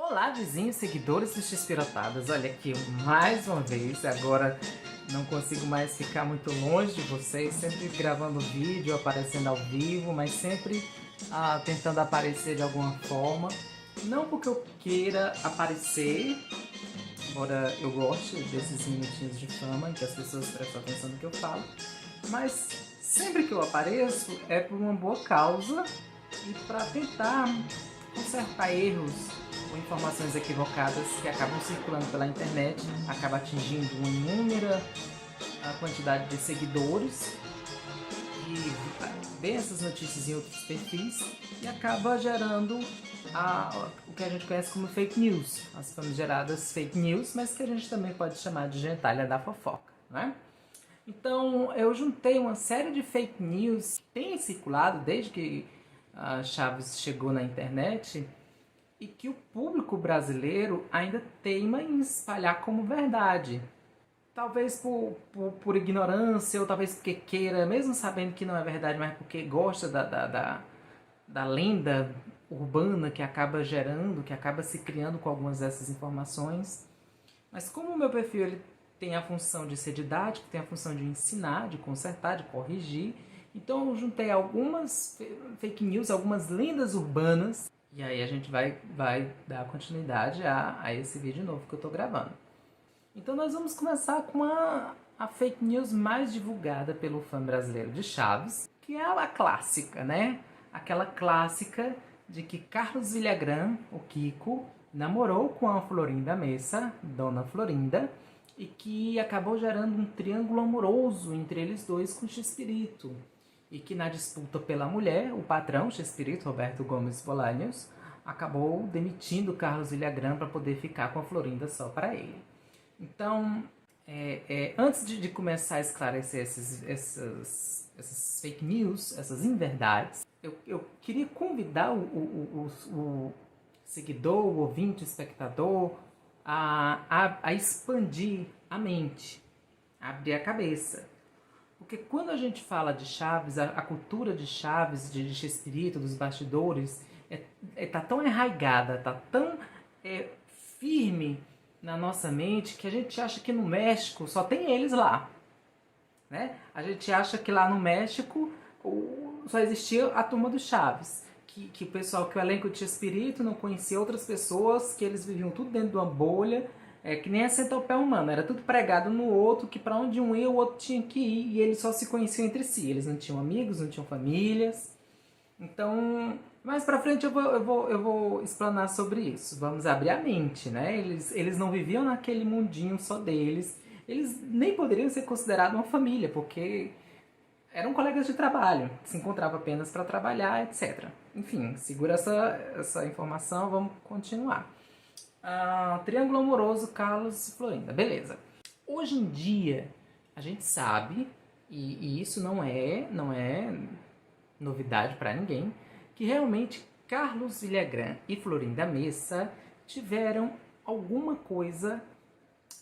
Olá, vizinhos, seguidores do Xpirotadas. Olha aqui mais uma vez. Agora não consigo mais ficar muito longe de vocês, sempre gravando vídeo, aparecendo ao vivo, mas sempre tentando aparecer de alguma forma. Não porque eu queira aparecer, embora eu goste desses minutinhos de fama em que as pessoas prestam atenção no que eu falo, mas sempre que eu apareço é por uma boa causa e para tentar consertar erros ou informações equivocadas que acabam circulando pela internet, acaba atingindo uma inúmera quantidade de seguidores e vê essas notícias em outros perfis e acaba gerando o que a gente conhece como fake news, as famigeradas fake news, mas que a gente também pode chamar de gentalha da fofoca, né? Então eu juntei uma série de fake news que tem circulado desde que Chaves chegou na internet e que o público brasileiro ainda teima em espalhar como verdade. Talvez por ignorância, ou talvez porque queira, mesmo sabendo que não é verdade, mas porque gosta da lenda urbana que acaba gerando, que acaba se criando com algumas dessas informações. Mas como o meu perfil ele tem a função de ser didático, tem a função de ensinar, de consertar, de corrigir, então eu juntei algumas fake news, algumas lendas urbanas, e aí a gente vai dar continuidade a esse vídeo novo que eu estou gravando. Então nós vamos começar com a fake news mais divulgada pelo fã brasileiro de Chaves, que é a clássica, né? Aquela clássica de que Carlos Villagrán, o Kiko, namorou com a Florinda Mesa, Dona Florinda, e que acabou gerando um triângulo amoroso entre eles dois com Chespirito. E que na disputa pela mulher, o patrão, Chespirito, Roberto Gomes Bolaños, acabou demitindo Carlos Villagrán para poder ficar com a Florinda só para ele. Então, antes de começar a esclarecer essas fake news, essas inverdades, eu queria convidar o seguidor, o ouvinte, o espectador a expandir a mente, a abrir a cabeça. Porque quando a gente fala de Chaves, a cultura de Chaves, de Chespirito, dos bastidores, tá tão arraigada, tá tão firme na nossa mente que a gente acha que no México só tem eles lá, né? A gente acha que lá no México só existia a turma do Chaves, que o pessoal, que o elenco de Chespirito não conhecia outras pessoas, que eles viviam tudo dentro de uma bolha, que nem a centopeia humana, era tudo pregado no outro, que para onde um ia o outro tinha que ir, e eles só se conheciam entre si, eles não tinham amigos, não tinham famílias. Então, mais pra frente eu vou explanar sobre isso. Vamos abrir a mente, né? Eles não viviam naquele mundinho só deles. Eles nem poderiam ser considerados uma família, porque eram colegas de trabalho, que se encontravam apenas para trabalhar, etc. Enfim, segura essa informação, vamos continuar. Triângulo amoroso, Carlos e Florinda. Beleza. Hoje em dia, a gente sabe, e isso não é novidade para ninguém, que realmente Carlos Villagrán e Florinda Mesa tiveram alguma coisa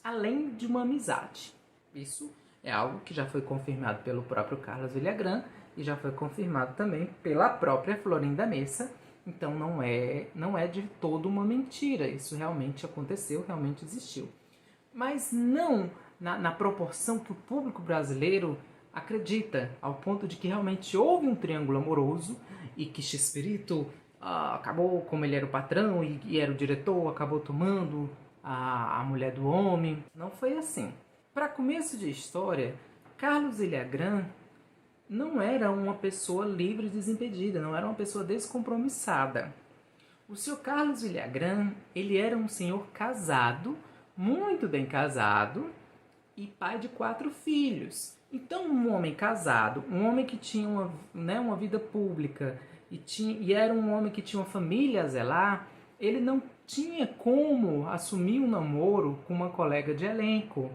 além de uma amizade. Isso é algo que já foi confirmado pelo próprio Carlos Villagrán e já foi confirmado também pela própria Florinda Mesa. Então não é de todo uma mentira. Isso realmente aconteceu, realmente existiu. Mas não na proporção que o público brasileiro acredita, ao ponto de que realmente houve um triângulo amoroso e que Chespirito acabou, como ele era o patrão e era o diretor, acabou tomando a mulher do homem. Não foi assim. Para começo de história, Carlos Villagrán não era uma pessoa livre e desimpedida, não era uma pessoa descompromissada. O senhor Carlos Villagrán, ele era um senhor casado, muito bem casado, e pai de 4 filhos. Então, um homem casado, um homem que tinha uma vida pública e era um homem que tinha uma família a zelar, ele não tinha como assumir um namoro com uma colega de elenco.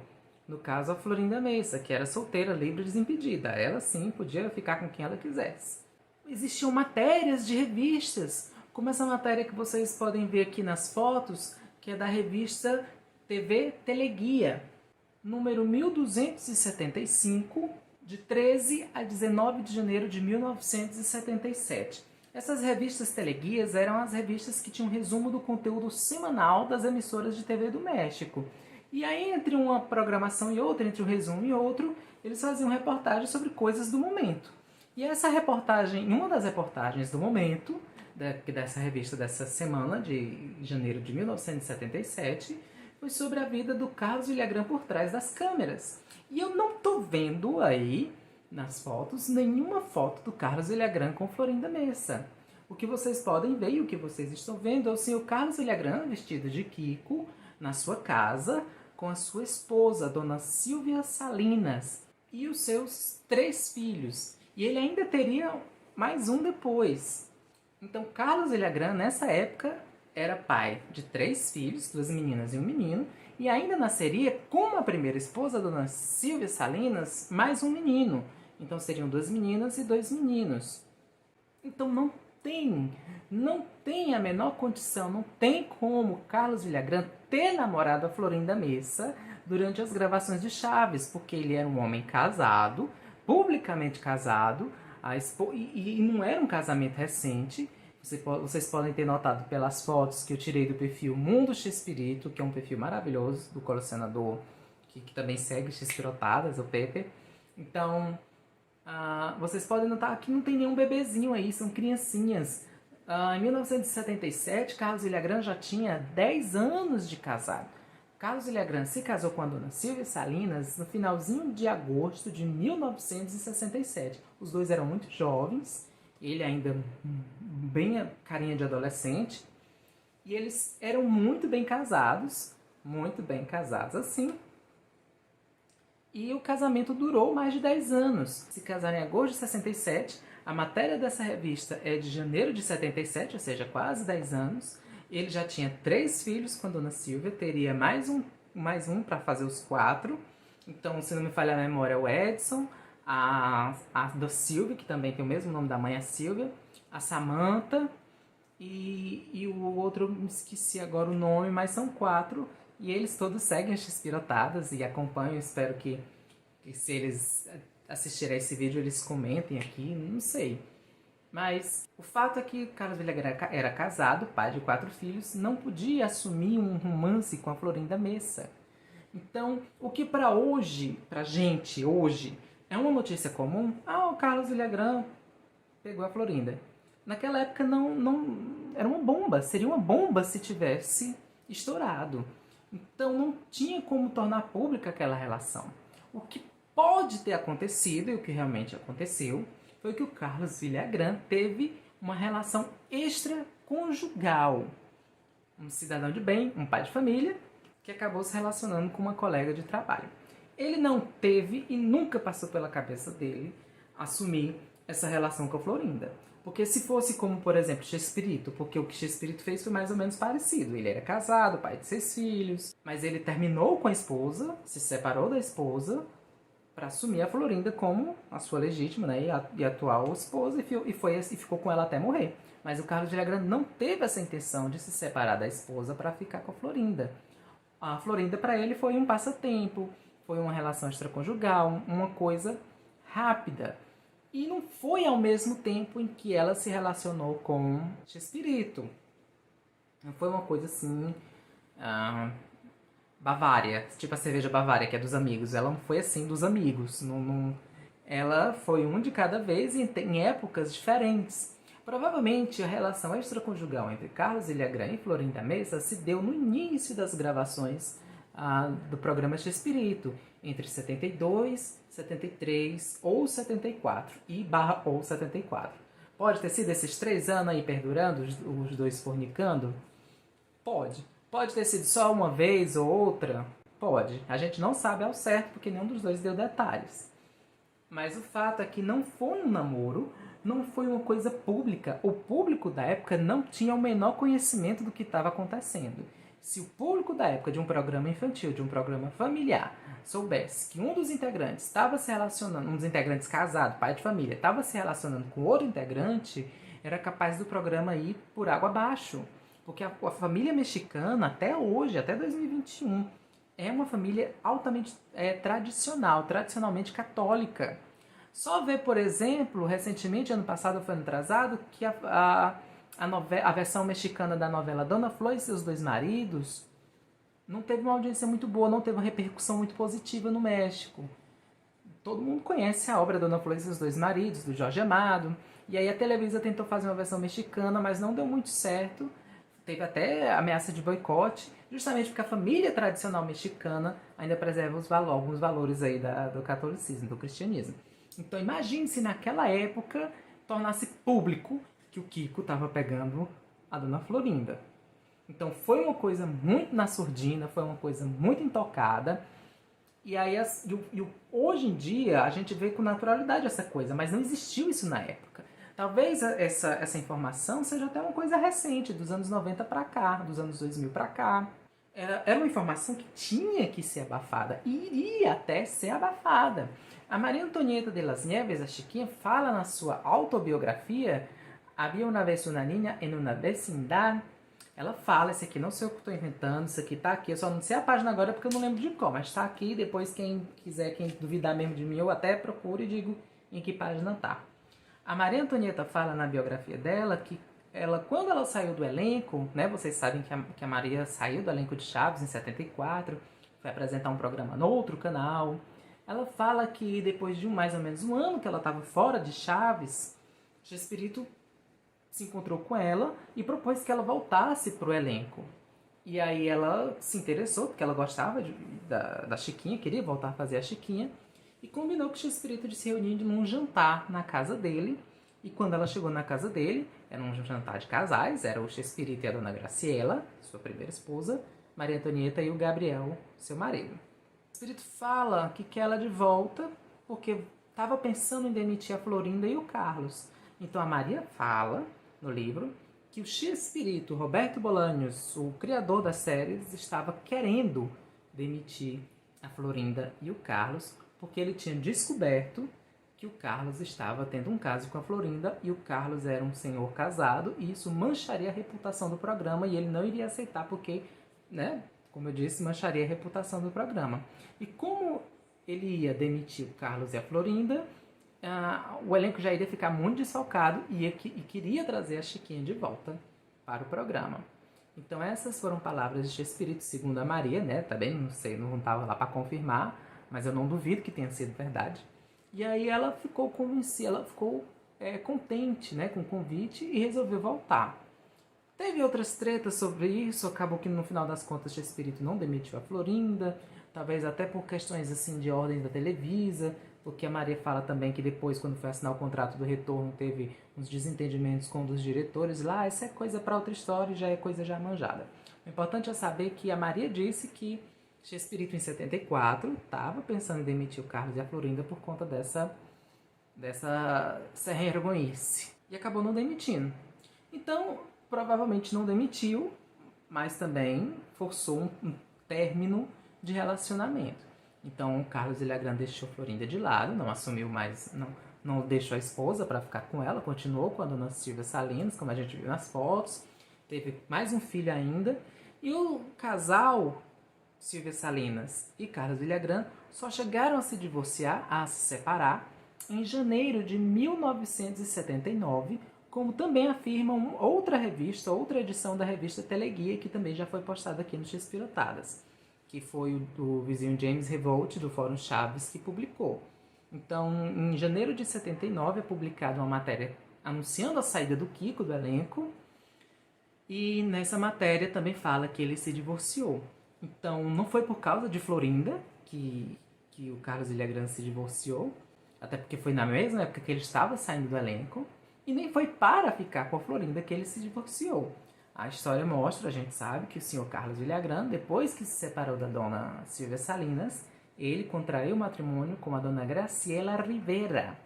No caso, a Florinda Mesa, que era solteira, livre e desimpedida. Ela sim podia ficar com quem ela quisesse. Existiam matérias de revistas, como essa matéria que vocês podem ver aqui nas fotos, que é da revista TV Teleguia, número 1275, de 13 a 19 de janeiro de 1977. Essas revistas teleguias eram as revistas que tinham um resumo do conteúdo semanal das emissoras de TV do México. E aí, entre uma programação e outra, entre um resumo e outro, eles faziam reportagens sobre coisas do momento. E essa reportagem, uma das reportagens do momento, dessa revista dessa semana, de janeiro de 1977, foi sobre a vida do Carlos Villagrán por trás das câmeras. E eu não tô vendo aí, nas fotos, nenhuma foto do Carlos Villagrán com Florinda Mesa. O que vocês podem ver e o que vocês estão vendo é o senhor Carlos Villagrán vestido de Kiko na sua casa com a sua esposa, Dona Silvia Salinas, e os seus 3 filhos. E ele ainda teria mais um depois. Então, Carlos Villagrán, nessa época, era pai de 3 filhos, 2 meninas e um menino, e ainda nasceria com a primeira esposa, Dona Silvia Salinas, mais um menino. Então seriam 2 meninas e 2 meninos. Então não tem a menor condição, não tem como Carlos Villagrán ter namorado a Florinda Mesa durante as gravações de Chaves, porque ele era um homem casado, publicamente casado, e não era um casamento recente. Vocês podem ter notado pelas fotos que eu tirei do perfil Mundo X-Espírito, que é um perfil maravilhoso do colecionador, que também segue X-Pirotadas, o Pepe. Então, vocês podem notar que não tem nenhum bebezinho aí, são criancinhas. Em 1977, Carlos Villagrán já tinha 10 anos de casado. Carlos Villagrán se casou com a Dona Silvia Salinas no finalzinho de agosto de 1967. Os dois eram muito jovens, ele ainda bem carinha de adolescente, e eles eram muito bem casados assim. E o casamento durou mais de 10 anos. Se casaram em agosto de 67, a matéria dessa revista é de janeiro de 77, ou seja, quase 10 anos. Ele já tinha 3 filhos com a Dona Silvia, teria mais um para fazer os 4. Então, se não me falha a memória, o Edson, a da Silvia, que também tem o mesmo nome da mãe, a Silvia, a Samantha e o outro, me esqueci agora o nome, mas são 4. E eles todos seguem as X-Pirotadas e acompanham. Espero que se eles assistirem a esse vídeo, eles comentem aqui, não sei. Mas o fato é que Carlos Villagrán era casado, pai de 4 filhos, não podia assumir um romance com a Florinda Mesa. Então, o que pra gente hoje, é uma notícia comum, o Carlos Villagrán pegou a Florinda. Naquela época não era uma bomba, seria uma bomba se tivesse estourado. Então não tinha como tornar pública aquela relação. O que pode ter acontecido, e o que realmente aconteceu, foi que o Carlos Villagrán teve uma relação extraconjugal. Um cidadão de bem, um pai de família, que acabou se relacionando com uma colega de trabalho. Ele não teve e nunca passou pela cabeça dele assumir essa relação com a Florinda. Porque se fosse como, por exemplo, Chespirito, porque o que Chespirito fez foi mais ou menos parecido. Ele era casado, pai de 6 filhos, mas ele terminou com a esposa, se separou da esposa, para assumir a Florinda como a sua legítima, né, e atual esposa, e ficou com ela até morrer. Mas o Carlos Villagrán não teve essa intenção de se separar da esposa para ficar com a Florinda. A Florinda, para ele, foi um passatempo, foi uma relação extraconjugal, uma coisa rápida. E não foi ao mesmo tempo em que ela se relacionou com Chespirito. Não foi uma coisa assim, Bavária, tipo a cerveja Bavária, que é dos amigos. Ela não foi assim dos amigos. Ela foi um de cada vez em épocas diferentes. Provavelmente a relação extraconjugal entre Carlos Villagrán e Florinda Mesa se deu no início das gravações do programa Chespirito, entre 72, 73 ou 74 ou 74. Pode ter sido esses 3 anos aí perdurando, os dois fornicando? Pode. Pode ter sido só uma vez ou outra? Pode. A gente não sabe ao certo porque nenhum dos dois deu detalhes. Mas o fato é que não foi um namoro, não foi uma coisa pública. O público da época não tinha o menor conhecimento do que estava acontecendo. Se o público da época de um programa infantil, de um programa familiar, soubesse que um dos integrantes estava se relacionando, um dos integrantes casado, pai de família, estava se relacionando com outro integrante, era capaz do programa ir por água abaixo. Porque a família mexicana, até hoje, até 2021, é uma família altamente tradicional, tradicionalmente católica. Só ver, por exemplo, recentemente, ano passado foi ano atrasado, que a versão mexicana da novela Dona Flor e seus dois maridos não teve uma audiência muito boa, não teve uma repercussão muito positiva no México. Todo mundo conhece a obra Dona Flor e seus dois maridos, do Jorge Amado. E aí a Televisa tentou fazer uma versão mexicana, mas não deu muito certo. Teve até ameaça de boicote, justamente porque a família tradicional mexicana ainda preserva alguns valores aí do catolicismo, do cristianismo. Então imagine se naquela época tornasse público que o Kiko estava pegando a Dona Florinda. Então foi uma coisa muito na surdina, foi uma coisa muito intocada. E aí, hoje em dia, a gente vê com naturalidade essa coisa, mas não existiu isso na época. Talvez essa informação seja até uma coisa recente, dos anos 90 para cá, dos anos 2000 para cá. Era uma informação que tinha que ser abafada, e iria até ser abafada. A Maria Antonieta de las Nieves, a Chiquinha, fala na sua autobiografia Havia uma vez uma niña en una vecindad. Ela fala, esse aqui não sei o que eu estou inventando, isso aqui tá aqui, eu só não sei a página agora porque eu não lembro de qual, mas tá aqui, depois quem quiser, quem duvidar mesmo de mim, eu até procuro e digo em que página tá. A Maria Antonieta fala na biografia dela que quando ela saiu do elenco, né, vocês sabem que a Maria saiu do elenco de Chaves em 74, foi apresentar um programa no outro canal. Ela fala que depois de mais ou menos um ano que ela estava fora de Chaves, Chespirito se encontrou com ela e propôs que ela voltasse pro elenco. E aí ela se interessou, porque ela gostava da Chiquinha, queria voltar a fazer a Chiquinha, e combinou com o Chespirito de se reunir num jantar na casa dele. E quando ela chegou na casa dele, era um jantar de casais, era o Chespirito e a Dona Graciela, sua primeira esposa, Maria Antonieta e o Gabriel, seu marido. O Chespirito fala que quer ela de volta, porque estava pensando em demitir a Florinda e o Carlos. Então a Maria fala no livro que o Chespirito, Roberto Bolanhos, o criador das séries, estava querendo demitir a Florinda e o Carlos, porque ele tinha descoberto que o Carlos estava tendo um caso com a Florinda e o Carlos era um senhor casado e isso mancharia a reputação do programa e ele não iria aceitar porque, né, como eu disse, mancharia a reputação do programa. E como ele ia demitir o Carlos e a Florinda, o elenco já iria ficar muito desfalcado e queria trazer a Chiquinha de volta para o programa. Então essas foram palavras de Chespirito, segundo a Maria, né? Também não sei, não estava lá para confirmar, mas eu não duvido que tenha sido verdade. E aí ela ficou convencida, ela ficou contente, né, com o convite e resolveu voltar. Teve outras tretas sobre isso, acabou que no final das contas Chespirito não demitiu a Florinda, talvez até por questões assim de ordem da Televisa, porque a Maria fala também que depois, quando foi assinar o contrato do retorno, teve uns desentendimentos com um dos diretores lá, isso é coisa para outra história, já é coisa já manjada. O importante é saber que a Maria disse que Chespirito, em 74, estava pensando em demitir o Carlos e a Florinda por conta dessa vergonhice. E acabou não demitindo. Então, provavelmente não demitiu, mas também forçou um término de relacionamento. Então, o Carlos Villagrán deixou Florinda de lado, não assumiu mais, não deixou a esposa para ficar com ela, continuou com a dona Silvia Salinas, como a gente viu nas fotos, teve mais um filho ainda, e o casal Silvia Salinas e Carlos Villagrán só chegaram a se divorciar, a se separar, em janeiro de 1979, como também afirma outra edição da revista Teleguia, que também já foi postada aqui no Chespirotadas, que foi o vizinho James Revolt, do Fórum Chaves, que publicou. Então, em janeiro de 79, é publicada uma matéria anunciando a saída do Kiko do elenco, e nessa matéria também fala que ele se divorciou. Então, não foi por causa de Florinda que o Carlos Villagrán se divorciou, até porque foi na mesma época que ele estava saindo do elenco, e nem foi para ficar com a Florinda que ele se divorciou. A história mostra, a gente sabe, que o senhor Carlos Villagrán, depois que se separou da dona Silvia Salinas, ele contraiu matrimônio com a dona Graciela Rivera,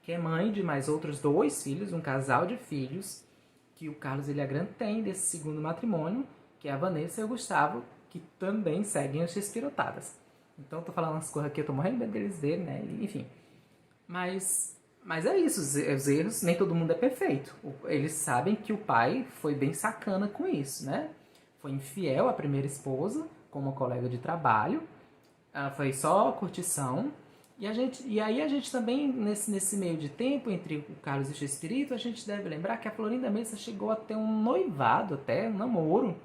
que é mãe de mais outros 2 filhos, um casal de filhos, que o Carlos Villagrán tem desse segundo matrimônio, que é a Vanessa e o Gustavo, que também seguem as Chespirotadas. Então, eu tô falando umas coisas aqui, eu tô morrendo de medo deles verem, né? Enfim. Mas é isso, os erros, nem todo mundo é perfeito. Eles sabem que o pai foi bem sacana com isso, né? Foi infiel à primeira esposa, com uma colega de trabalho. Foi só curtição. E aí a gente também, nesse meio de tempo, entre o Carlos e o Chespirito, a gente deve lembrar que a Florinda Mesa chegou a ter um noivado, até um namoro.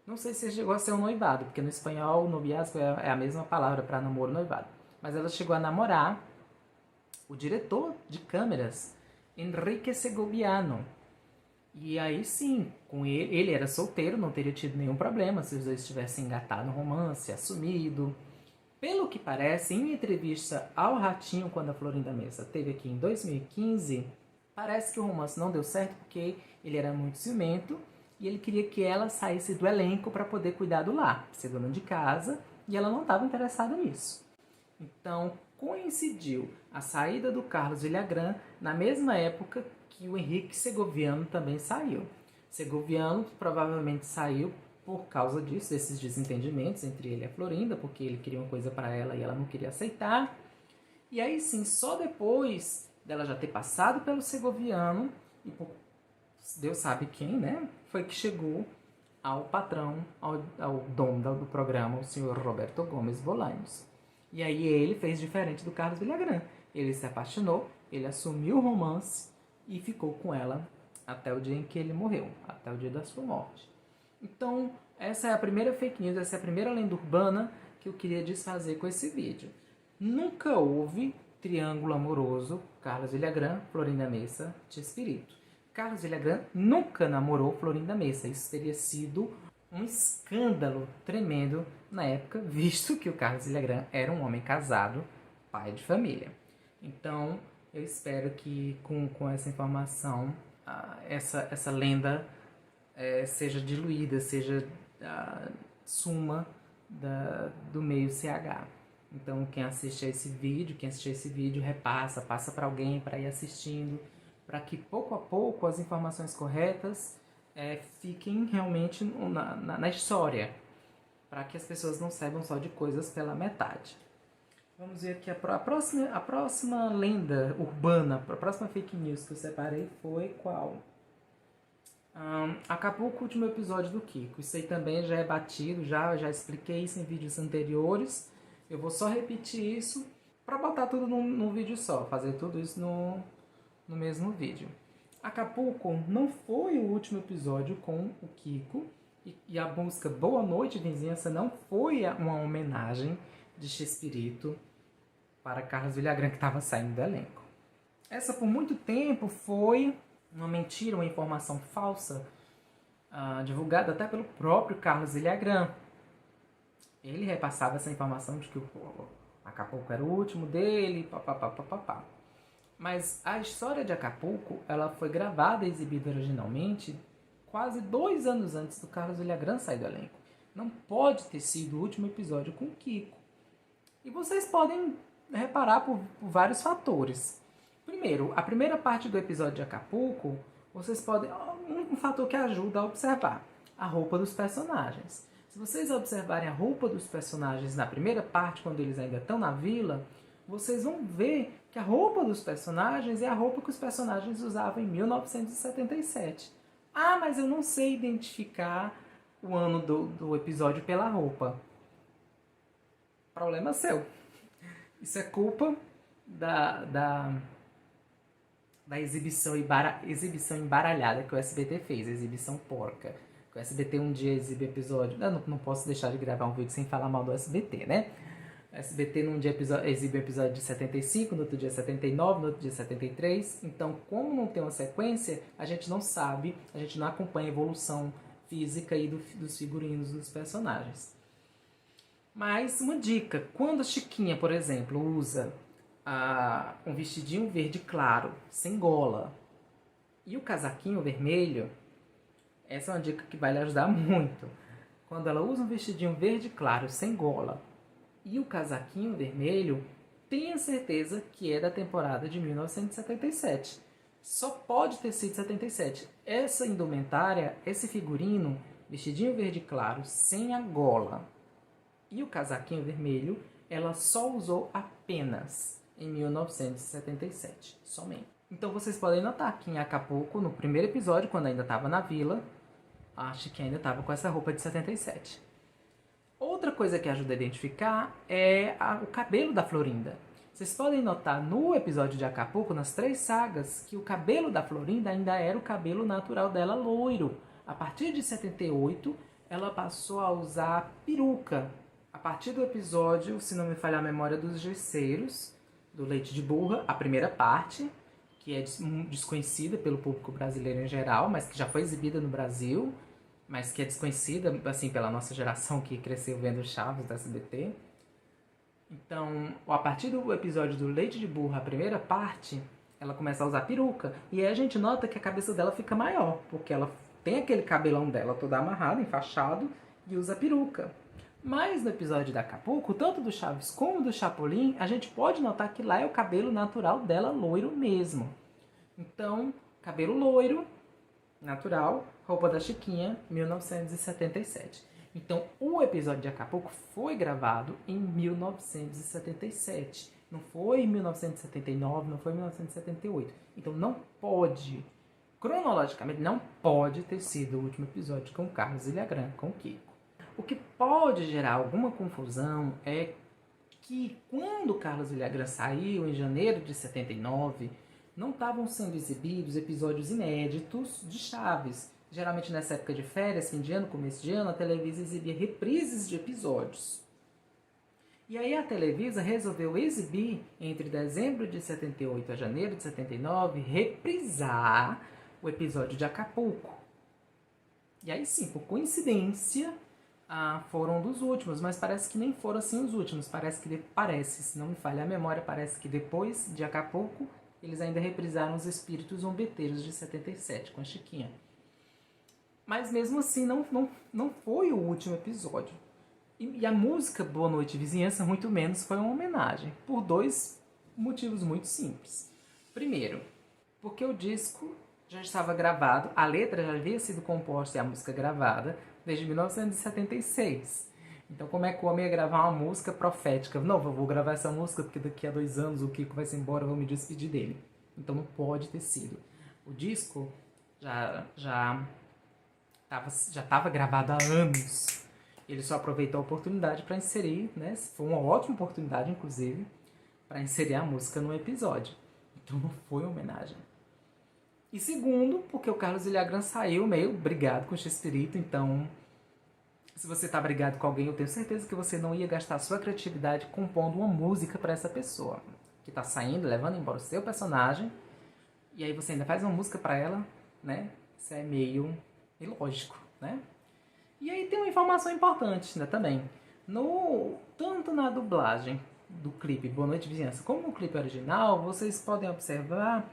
Não sei se chegou a ser um noivado, porque no espanhol, noviazgo é a mesma palavra para namoro, noivado. Mas ela chegou a namorar o diretor de câmeras, Enrique Segoviano. E aí sim, com ele era solteiro, não teria tido nenhum problema se os dois tivessem engatado no romance, assumido. Pelo que parece, em entrevista ao Ratinho, quando a Florinda Mesa teve aqui em 2015, parece que o romance não deu certo porque ele era muito ciumento e ele queria que ela saísse do elenco para poder cuidar do lar, ser dona de casa, e ela não estava interessada nisso. Então, coincidiu a saída do Carlos Villagrán na mesma época que o Henrique Segoviano também saiu. Segoviano provavelmente saiu por causa disso, desses desentendimentos entre ele e a Florinda, porque ele queria uma coisa para ela e ela não queria aceitar. E aí sim, só depois dela já ter passado pelo Segoviano, e por Deus sabe quem, né, foi que chegou ao patrão, ao dono do programa, o senhor Roberto Gomes Bolaños. E aí ele fez diferente do Carlos Villagrán. Ele se apaixonou, ele assumiu o romance e ficou com ela até o dia em que ele morreu, até o dia da sua morte. Então, essa é a primeira fake news, essa é a primeira lenda urbana que eu queria desfazer com esse vídeo. Nunca houve triângulo amoroso Carlos Villagrán, Florinda Mesa, Chespirito. Carlos Villagrán nunca namorou Florinda Mesa. Isso teria sido um escândalo tremendo na época, visto que o Carlos Villagrán era um homem casado, pai de família. Então, eu espero que com essa informação, essa lenda seja diluída, seja suma do meio CH. Então, quem assistir esse vídeo, repassa, passa para alguém para ir assistindo, para que pouco a pouco as informações corretas fiquem realmente na história, para que as pessoas não saibam só de coisas pela metade. Vamos ver aqui a próxima lenda urbana, a próxima fake news que eu separei foi qual? Acapulco, o último episódio do Kiko. Isso aí também já é batido, já expliquei isso em vídeos anteriores. Eu vou só repetir isso para botar tudo num vídeo só, fazer tudo isso no mesmo vídeo. Acapulco não foi o último episódio com o Kiko, e a música Boa Noite Vizinhança não foi uma homenagem de Chespirito para Carlos Villagrán, que estava saindo do elenco. Essa por muito tempo foi uma mentira, uma informação falsa, divulgada até pelo próprio Carlos Villagrán. Ele repassava essa informação de que o Acapulco era o último dele, papapá. Mas a história de Acapulco, ela foi gravada e exibida originalmente quase 2 anos antes do Carlos Villagrán sair do elenco. Não pode ter sido o último episódio com o Kiko. E vocês podem reparar por vários fatores. Primeiro, a primeira parte do episódio de Acapulco, vocês podem... Um fator que ajuda a observar: a roupa dos personagens. Se vocês observarem a roupa dos personagens na primeira parte, quando eles ainda estão na vila, vocês vão ver que a roupa dos personagens é a roupa que os personagens usavam em 1977. Ah, mas eu não sei identificar o ano do episódio pela roupa. Problema seu. Isso é culpa da exibição embaralhada que o SBT fez, a exibição porca. O SBT um dia exibe episódio... Eu não posso deixar de gravar um vídeo sem falar mal do SBT, né? O SBT num dia exibe episódio de 75, no outro dia 79, no outro dia 73. Então, como não tem uma sequência, a gente não sabe, a gente não acompanha a evolução física e dos figurinos dos personagens. Mas uma dica: quando a Chiquinha, por exemplo, usa um vestidinho verde claro, sem gola, e o casaquinho vermelho, essa é uma dica que vai lhe ajudar muito. Quando ela usa um vestidinho verde claro, sem gola, e o casaquinho vermelho, tenha certeza que é da temporada de 1977. Só pode ter sido 77. Essa indumentária, esse figurino, vestidinho verde claro, sem a gola, e o casaquinho vermelho, ela só usou apenas em 1977, somente. Então vocês podem notar que em Acapulco, no primeiro episódio, quando ainda estava na vila, acho que ainda estava com essa roupa de 77. Outra coisa que ajuda a identificar é o cabelo da Florinda. Vocês podem notar no episódio de Acapulco, nas 3 sagas, que o cabelo da Florinda ainda era o cabelo natural dela, loiro. A partir de 78, ela passou a usar peruca. A partir do episódio, se não me falhar a memória, dos Gesseiros, do Leite de Burra, a primeira parte, que é desconhecida pelo público brasileiro em geral, mas que já foi exibida no Brasil, mas que é desconhecida assim, pela nossa geração que cresceu vendo Chaves da SBT. Então, a partir do episódio do Leite de Burra, a primeira parte, ela começa a usar peruca. E aí a gente nota que a cabeça dela fica maior, porque ela tem aquele cabelão dela todo amarrado, enfaixado, e usa peruca. Mas no episódio da Acapulco, tanto do Chaves como do Chapolin, a gente pode notar que lá é o cabelo natural dela, loiro mesmo. Então, cabelo loiro, natural, roupa da Chiquinha, 1977. Então, o episódio de Acapulco foi gravado em 1977. Não foi em 1979, não foi em 1978. Então, não pode, cronologicamente, não pode ter sido o último episódio com Carlos Villagrán, com Kiko. O que pode gerar alguma confusão é que quando Carlos Villagrán saiu, em janeiro de 79, não estavam sendo exibidos episódios inéditos de Chaves. Geralmente nessa época de férias, fim de ano, começo de ano, a Televisa exibia reprises de episódios. E aí a Televisa resolveu exibir, entre dezembro de 78 a janeiro de 79, reprisar o episódio de Acapulco. E aí sim, por coincidência, foram dos últimos, mas parece que nem foram assim os últimos. Se não me falha a memória, parece que depois de Acapulco, eles ainda reprisaram os Espíritos Zombeteiros de 77, com a Chiquinha. Mas mesmo assim, não foi o último episódio. E a música Boa Noite Vizinhança, muito menos, foi uma homenagem. Por 2 motivos muito simples. Primeiro, porque o disco já estava gravado, a letra já havia sido composta e a música gravada desde 1976. Então, como é que o homem ia gravar uma música profética? Não, eu vou gravar essa música porque daqui a 2 anos o Kiko vai se embora, eu vou me despedir dele. Então, não pode ter sido. O disco já estava gravado há anos. Ele só aproveitou a oportunidade para inserir, né? Foi uma ótima oportunidade, inclusive, para inserir a música no episódio. Então não foi uma homenagem. E segundo, porque o Carlos Villagrán saiu meio brigado com o Chespirito. Então, se você está brigado com alguém, eu tenho certeza que você não ia gastar a sua criatividade compondo uma música para essa pessoa que está saindo, levando embora o seu personagem. E aí você ainda faz uma música para ela, né? Isso é meio ilógico, né? E aí tem uma informação importante, né, também. Tanto na dublagem do clipe Boa Noite Vizinhança como no clipe original, vocês podem observar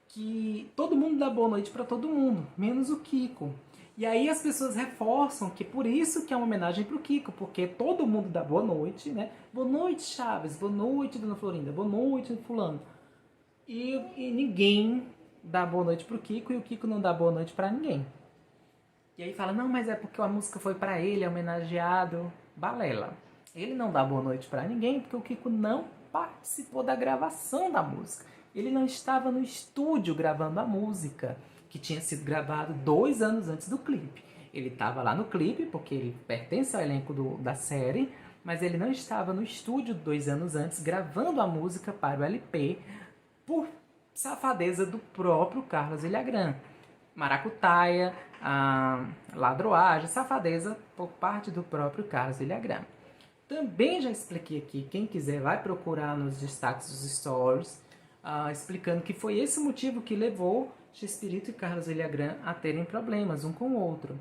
que todo mundo dá boa noite para todo mundo, menos o Kiko. E aí as pessoas reforçam que por isso que é uma homenagem pro Kiko, porque todo mundo dá boa noite, né? Boa noite, Chaves, boa noite, Dona Florinda, boa noite, fulano. E ninguém dá boa noite pro Kiko e o Kiko não dá boa noite para ninguém. E aí fala, não, mas é porque a música foi pra ele, é homenageado. Balela. Ele não dá boa noite pra ninguém porque o Kiko não participou da gravação da música. Ele não estava no estúdio gravando a música, que tinha sido gravado 2 anos antes do clipe. Ele estava lá no clipe, porque ele pertence ao elenco da série, mas ele não estava no estúdio 2 anos antes gravando a música para o LP por safadeza do próprio Carlos Villagrán. Maracutaia, ladroagem, safadeza por parte do próprio Carlos Villagrán. Também já expliquei aqui, quem quiser vai procurar nos destaques dos stories, explicando que foi esse motivo que levou Chespirito e Carlos Villagrán a terem problemas um com o outro.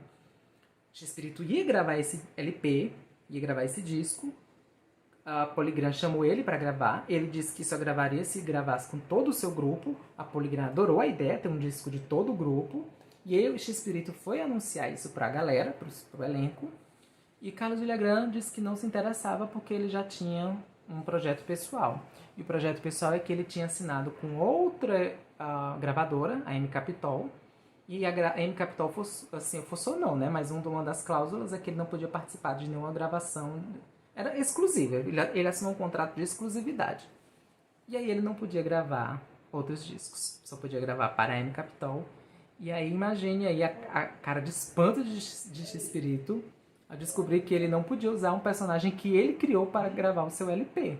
Chespirito ia gravar esse LP, ia gravar esse disco, a Polygram chamou ele para gravar, ele disse que só gravaria se gravasse com todo o seu grupo, a Polygram adorou a ideia, ter um disco de todo o grupo, e aí o Chespirito foi anunciar isso para a galera, para o elenco, e Carlos Villagrán disse que não se interessava porque ele já tinha um projeto pessoal. E o projeto pessoal é que ele tinha assinado com outra gravadora, a M Capitol, e a M Capitol forçou não, né? Mas uma das cláusulas é que ele não podia participar de nenhuma gravação. Era exclusiva, ele assinou um contrato de exclusividade. E aí ele não podia gravar outros discos, só podia gravar para a M Capitol. E aí imagine aí a cara de espanto de Chespirito a descobrir que ele não podia usar um personagem que ele criou para gravar o seu LP.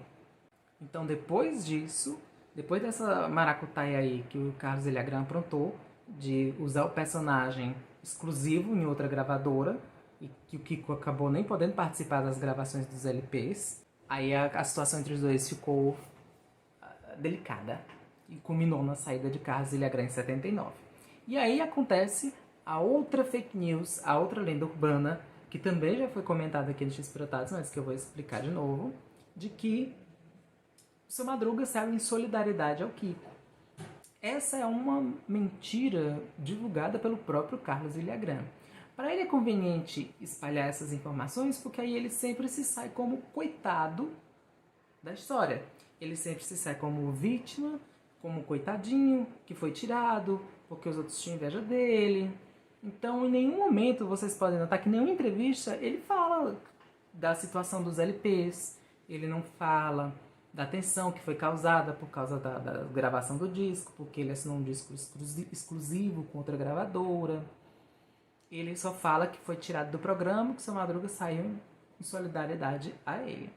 Então, depois disso, depois dessa maracutaia aí que o Carlos Villagrán aprontou, de usar o personagem exclusivo em outra gravadora, e que o Kiko acabou nem podendo participar das gravações dos LPs, aí a situação entre os dois ficou delicada e culminou na saída de Carlos Villagrán em 79. E aí acontece a outra fake news, a outra lenda urbana, que também já foi comentada aqui no X-Protados, mas que eu vou explicar de novo, de que o Seu Madruga saiu em solidariedade ao Kiko. Essa é uma mentira divulgada pelo próprio Carlos Villagrán. Para ele é conveniente espalhar essas informações porque aí ele sempre se sai como coitado da história. Ele sempre se sai como vítima, como coitadinho, que foi tirado, porque os outros tinham inveja dele. Então, em nenhum momento vocês podem notar que em nenhuma entrevista ele fala da situação dos LPs, ele não fala da tensão que foi causada por causa da gravação do disco, porque ele assinou um disco exclusivo com outra gravadora. Ele só fala que foi tirado do programa, que o Seu Madruga saiu em solidariedade a ele.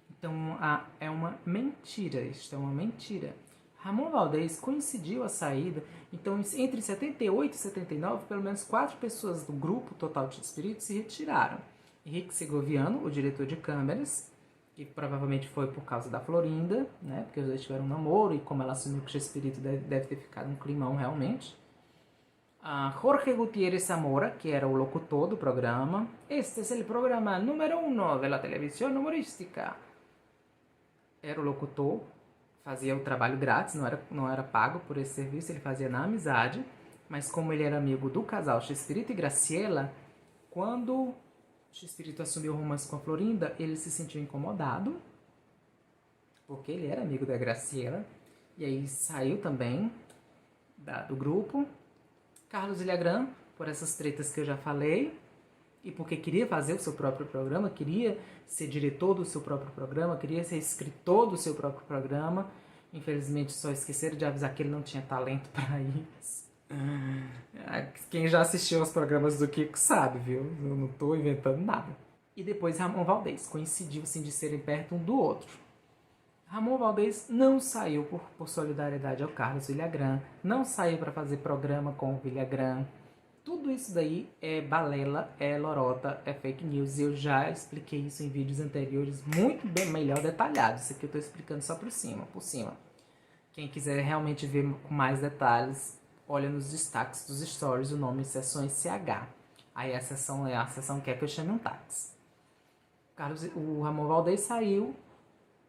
Então é uma mentira, isto é uma mentira. Ramon Valdez coincidiu a saída, então entre 78 e 79, pelo menos 4 pessoas do grupo Total de Espírito se retiraram. Henrique Segoviano, o diretor de câmeras, que provavelmente foi por causa da Florinda, né? Porque os dois tiveram um namoro e como ela assumiu que o Espírito deve ter ficado um climão realmente. Jorge Gutiérrez Zamora, que era o locutor do programa. Este é o programa número 1 da televisão humorística. Era o locutor, fazia o trabalho grátis, não era pago por esse serviço, ele fazia na amizade. Mas como ele era amigo do casal Chespirito e Graciela, quando Chespirito assumiu o romance com a Florinda, ele se sentiu incomodado, porque ele era amigo da Graciela, e aí saiu também do grupo. Carlos Villagrán, por essas tretas que eu já falei, e porque queria fazer o seu próprio programa, queria ser diretor do seu próprio programa, queria ser escritor do seu próprio programa. Infelizmente só esqueceram de avisar que ele não tinha talento para isso. Quem já assistiu aos programas do Kiko sabe, viu? Eu não tô inventando nada. E depois Ramon Valdez, coincidiu assim de serem perto um do outro. Ramon Valdez não saiu por solidariedade ao Carlos Villagrán, não saiu para fazer programa com o Villagrán. Tudo isso daí é balela, é lorota, é fake news. E eu já expliquei isso em vídeos anteriores, muito bem melhor detalhados. Isso aqui eu tô explicando só por cima. Quem quiser realmente ver com mais detalhes, olha nos destaques dos stories o nome Sessões CH. Aí a sessão quer que eu chame um táxi. O Ramon Valdez saiu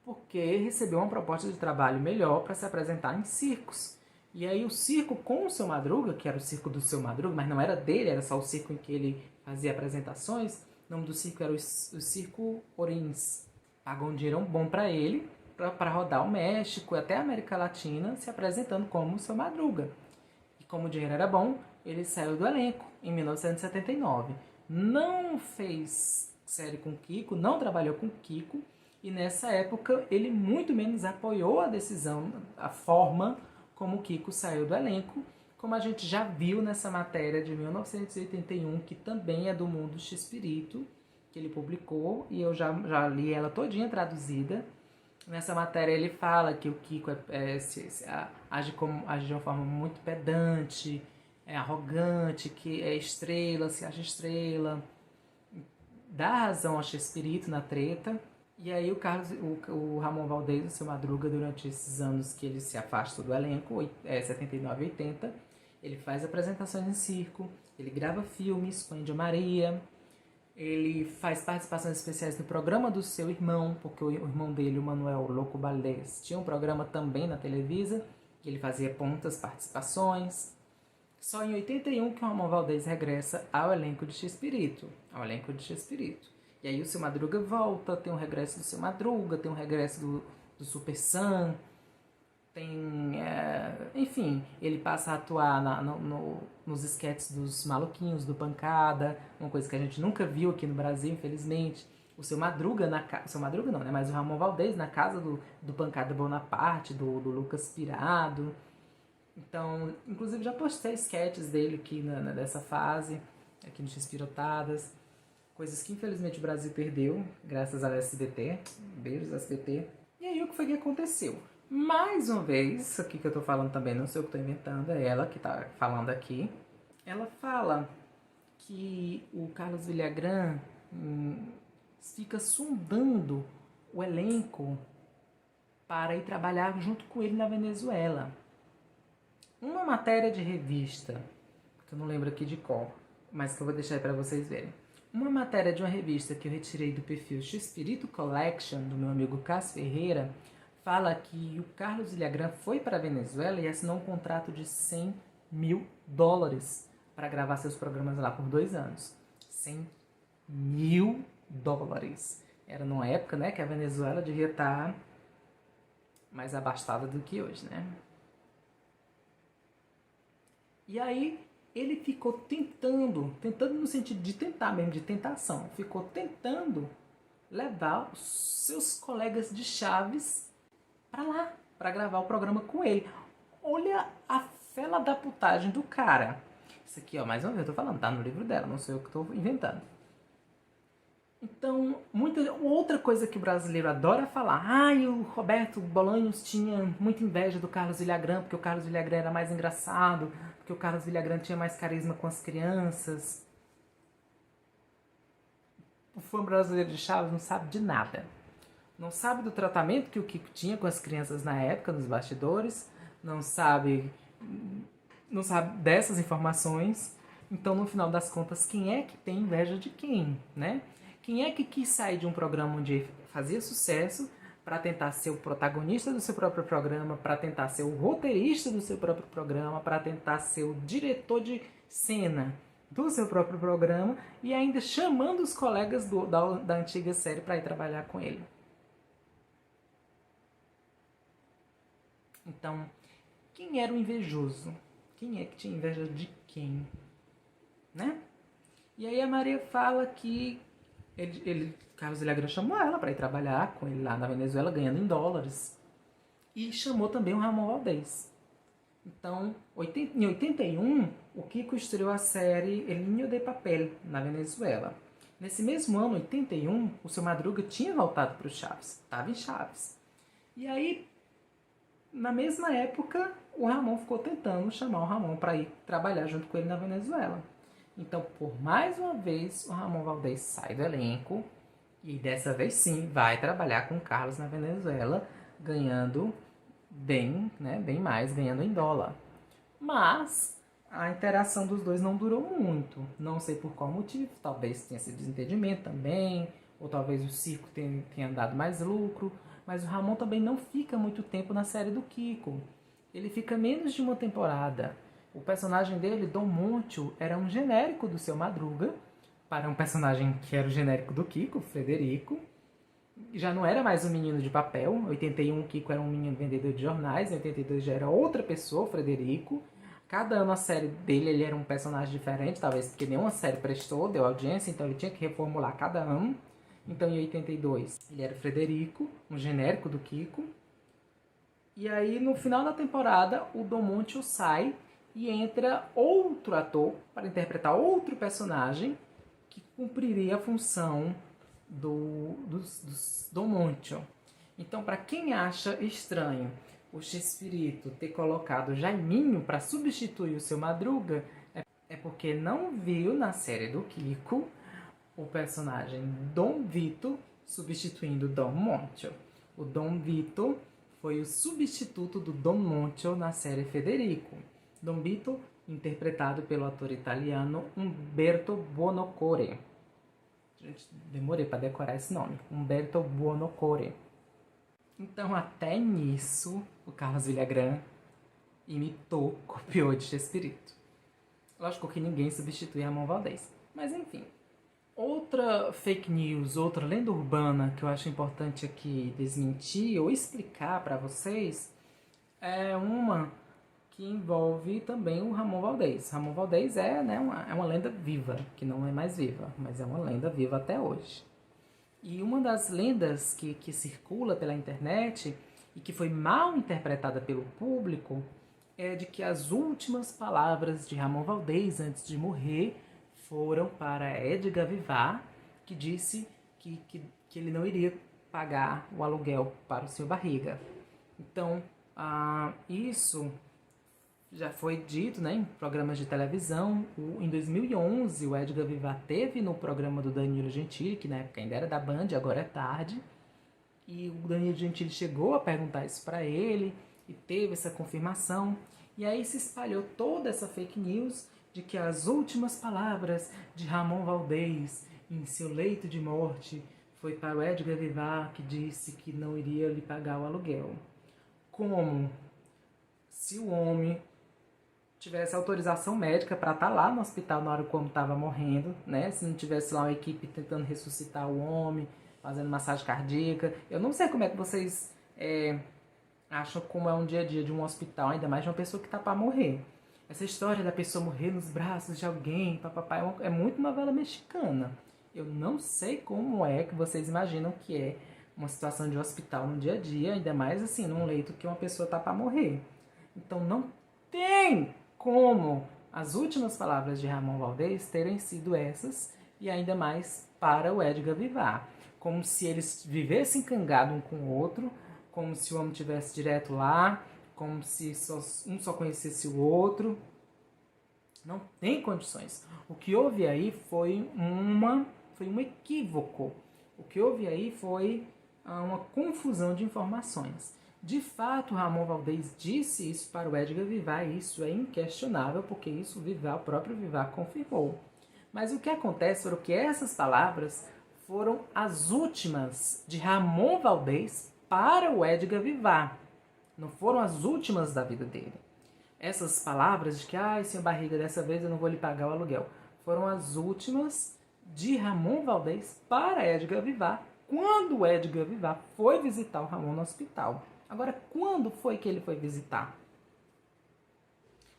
porque recebeu uma proposta de trabalho melhor para se apresentar em circos. E aí o circo com o Seu Madruga, que era o circo do Seu Madruga, mas não era dele, era só o circo em que ele fazia apresentações, o nome do circo era o Circo Orins. Pagou um dinheiro bom para ele, para rodar o México e até a América Latina, se apresentando como o Seu Madruga. E como o dinheiro era bom, ele saiu do elenco em 1979. Não fez série com o Kiko, não trabalhou com o Kiko, e nessa época ele muito menos apoiou a decisão, a forma como o Kiko saiu do elenco, como a gente já viu nessa matéria de 1981, que também é do Mundo Chespirito, que ele publicou, e eu já li ela todinha traduzida. Nessa matéria ele fala que o Kiko age de uma forma muito pedante, é arrogante, que é estrela, se acha estrela, dá razão ao Chespirito na treta. E aí o Ramon Valdez, o Seu Madruga, durante esses anos que ele se afasta do elenco, 79 e 80, ele faz apresentações em circo, ele grava filmes com a Índia Maria, ele faz participações especiais no programa do seu irmão, porque o irmão dele, o Manuel Loco Valdez, tinha um programa também na Televisa, que ele fazia pontas participações. Só em 81 que o Ramon Valdez regressa ao elenco de Chespirito, E aí o Seu Madruga volta, tem um regresso do Seu Madruga, tem um regresso do Super Sam, enfim, ele passa a atuar nos esquetes dos Maluquinhos, do Pancada, uma coisa que a gente nunca viu aqui no Brasil, infelizmente. O Seu Madruga, o Seu Madruga não, né? Mas o Ramon Valdez na casa do Pancada Bonaparte, do Lucas Pirado. Então, inclusive já postei sketches dele aqui dessa fase, aqui no X-Pirotadas. Coisas que infelizmente o Brasil perdeu, graças ao SBT. Beijos, SBT. E aí o que foi que aconteceu. Mais uma vez, isso aqui que eu tô falando também, não sei o que eu tô inventando, é ela que tá falando aqui. Ela fala que o Carlos Villagrán fica sondando o elenco para ir trabalhar junto com ele na Venezuela. Uma matéria de revista, que eu não lembro aqui de cor, mas que eu vou deixar aí para vocês verem. Uma matéria de uma revista que eu retirei do perfil X-Espírito Collection, do meu amigo Cássio Ferreira, fala que o Carlos Villagrán foi para a Venezuela e assinou um contrato de $100 mil para gravar seus programas lá por 2 anos. $100 mil. Era numa época, né, que a Venezuela devia estar mais abastada do que hoje, né? E aí ele ficou tentando no sentido de tentar mesmo, de tentação, ficou tentando levar os seus colegas de Chaves para lá, para gravar o programa com ele. Olha a fela da putagem do cara. Isso aqui, ó, mais uma vez eu tô falando, tá no livro dela, não sou eu que tô inventando. Então, outra coisa que o brasileiro adora falar, o Roberto Bolanhos tinha muita inveja do Carlos Villagrán, porque o Carlos Villagrán era mais engraçado, porque o Carlos Villagrán tinha mais carisma com as crianças. O fã brasileiro de Chaves não sabe de nada. Não sabe do tratamento que o Kiko tinha com as crianças na época, nos bastidores, não sabe dessas informações. Então, no final das contas, quem é que tem inveja de quem, né? Quem é que quis sair de um programa onde fazia sucesso para tentar ser o protagonista do seu próprio programa, para tentar ser o roteirista do seu próprio programa, para tentar ser o diretor de cena do seu próprio programa e ainda chamando os colegas da antiga série para ir trabalhar com ele? Então, quem era o invejoso? Quem é que tinha inveja de quem? Né? E aí a Maria fala que Carlos Villagrán chamou ela para ir trabalhar com ele lá na Venezuela, ganhando em dólares. E chamou também o Ramon Valdez. Então, em 81, o Kiko estreou a série El Niño de Papel, na Venezuela. Nesse mesmo ano, 81, o Seu Madruga tinha voltado para o Chaves. Estava em Chaves. E aí, na mesma época, o Ramon ficou tentando chamar o Ramon para ir trabalhar junto com ele na Venezuela. Então, por mais uma vez, o Ramon Valdez sai do elenco e dessa vez sim vai trabalhar com o Carlos na Venezuela, ganhando bem, né, bem mais, ganhando em dólar. Mas a interação dos dois não durou muito. Não sei por qual motivo, talvez tenha sido desentendimento também, ou talvez o circo tenha dado mais lucro, mas o Ramon também não fica muito tempo na série do Kiko. Ele fica menos de uma temporada. O personagem dele, Dom Moncho, era um genérico do Seu Madruga, para um personagem que era o genérico do Kiko, Frederico. Já não era mais um menino de papel. Em 81, o Kiko era um menino vendedor de jornais. Em 82 já era outra pessoa, Frederico. Cada ano a série dele ele era um personagem diferente, talvez porque nenhuma série prestou, deu audiência, então ele tinha que reformular cada ano. Então em 82 ele era o Frederico, um genérico do Kiko. E aí no final da temporada o Dom Moncho sai e entra outro ator para interpretar outro personagem que cumpriria a função do Dom Moncho. Então, para quem acha estranho o X-Espírito ter colocado Jaiminho para substituir o Seu Madruga, é porque não viu na série do Kiko o personagem Dom Vito substituindo Dom Moncho. O Dom Vito foi o substituto do Dom Moncho na série Federico. Dom Vito, interpretado pelo ator italiano Umberto Buonocore. Gente, demorei para decorar esse nome. Umberto Buonocore. Então, até nisso, o Carlos Villagrán copiou de Chespirito. Lógico que ninguém substitui Ramon Valdez. Mas, enfim. Outra fake news, outra lenda urbana que eu acho importante aqui desmentir ou explicar para vocês é uma que envolve também o Ramon Valdez. Ramon Valdez é uma lenda viva, que não é mais viva, mas é uma lenda viva até hoje. E uma das lendas que circula pela internet e que foi mal interpretada pelo público é de que as últimas palavras de Ramon Valdez antes de morrer foram para Edgar Vivar, que disse que ele não iria pagar o aluguel para o Sr. Barriga. Então, isso já foi dito, né, em programas de televisão. Em 2011, o Edgar Vivar teve no programa do Danilo Gentili, que na época ainda era da Band, agora é tarde, e o Danilo Gentili chegou a perguntar isso para ele, e teve essa confirmação, e aí se espalhou toda essa fake news de que as últimas palavras de Ramon Valdez em seu leito de morte foi para o Edgar Vivar, que disse que não iria lhe pagar o aluguel. Como se o homem tivesse autorização médica para estar lá no hospital na hora como estava morrendo, né? Se não tivesse lá uma equipe tentando ressuscitar o homem, fazendo massagem cardíaca. Eu não sei como é que vocês acham como é um dia a dia de um hospital, ainda mais de uma pessoa que está para morrer. Essa história da pessoa morrer nos braços de alguém, papapá, é muito novela mexicana. Eu não sei como é que vocês imaginam que é uma situação de hospital no dia a dia, ainda mais assim, num leito que uma pessoa está para morrer. Então não tem como as últimas palavras de Ramon Valdez terem sido essas, e ainda mais para o Edgar Vivar. Como se eles vivessem cangado um com o outro, como se o homem estivesse direto lá, como se um só conhecesse o outro. Não tem condições. O que houve aí foi um equívoco. O que houve aí foi uma confusão de informações. De fato, Ramon Valdez disse isso para o Edgar Vivar, e isso é inquestionável, porque isso o próprio Vivar confirmou. Mas o que acontece foi que essas palavras foram as últimas de Ramon Valdez para o Edgar Vivar. Não foram as últimas da vida dele. Essas palavras de que, Sr. Barriga, dessa vez eu não vou lhe pagar o aluguel, foram as últimas de Ramon Valdez para Edgar Vivar, quando o Edgar Vivar foi visitar o Ramon no hospital. Agora, quando foi que ele foi visitar?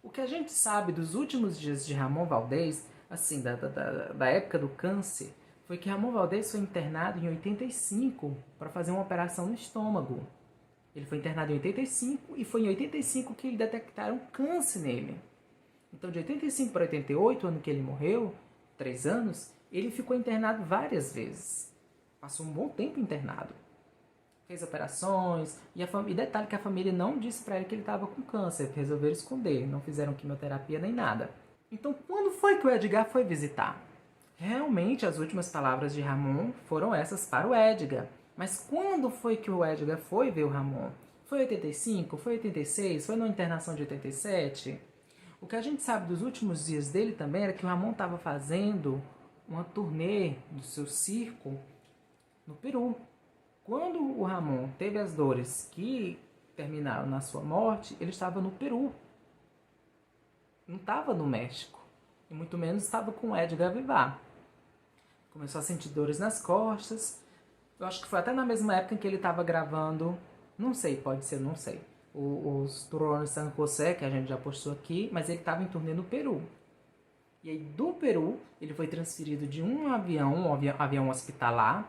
O que a gente sabe dos últimos dias de Ramon Valdez, assim, da época do câncer, foi que Ramon Valdez foi internado em 85 para fazer uma operação no estômago. Ele foi internado em 85 e foi em 85 que eles detectaram câncer nele. Então, de 85 para 88, ano que ele morreu, 3 anos, ele ficou internado várias vezes. Passou um bom tempo internado. Fez operações, e detalhe que a família não disse para ele que ele estava com câncer, resolveram esconder, não fizeram quimioterapia nem nada. Então, quando foi que o Edgar foi visitar? Realmente, as últimas palavras de Ramon foram essas para o Edgar. Mas quando foi que o Edgar foi ver o Ramon? Foi 85? Foi 86? Foi na internação de 87? O que a gente sabe dos últimos dias dele também era que o Ramon estava fazendo uma turnê do seu circo no Peru. Quando o Ramon teve as dores que terminaram na sua morte, ele estava no Peru. Não estava no México. E muito menos estava com Edgar Vivar. Começou a sentir dores nas costas. Eu acho que foi até na mesma época em que ele estava gravando, não sei, pode ser, não sei, os Turone San José, que a gente já postou aqui, mas ele estava em turnê no Peru. E aí do Peru, ele foi transferido de um avião hospitalar,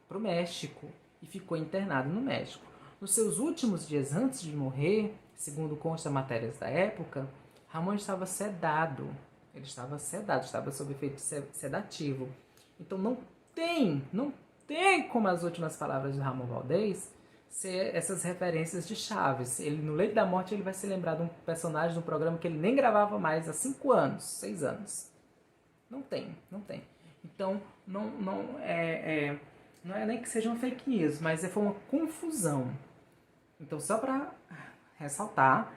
para o México, e ficou internado no México. Nos seus últimos dias antes de morrer, segundo consta matérias da época, Ramon estava sedado. Ele estava sedado, estava sob efeito sedativo. Então não tem como as últimas palavras de Ramon Valdez ser essas referências de Chaves. Ele, no leito da morte, ele vai se lembrar de um personagem de um programa que ele nem gravava mais há 5 anos, 6 anos. Não tem. Então, não é nem que seja uma fake news, mas foi uma confusão. Então, só para ressaltar,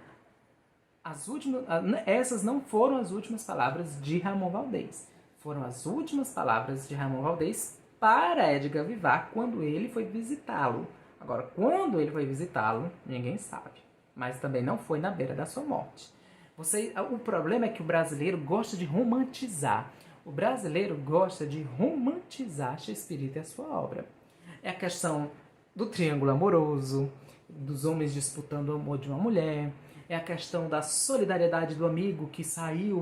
essas não foram as últimas palavras de Ramon Valdez. Foram as últimas palavras de Ramon Valdez para Edgar Vivar quando ele foi visitá-lo. Agora, quando ele foi visitá-lo, ninguém sabe. Mas também não foi na beira da sua morte. O problema é que o brasileiro gosta de romantizar. O brasileiro gosta de romantizar Shakespeare e a sua obra. É a questão do triângulo amoroso, dos homens disputando o amor de uma mulher. É a questão da solidariedade do amigo que saiu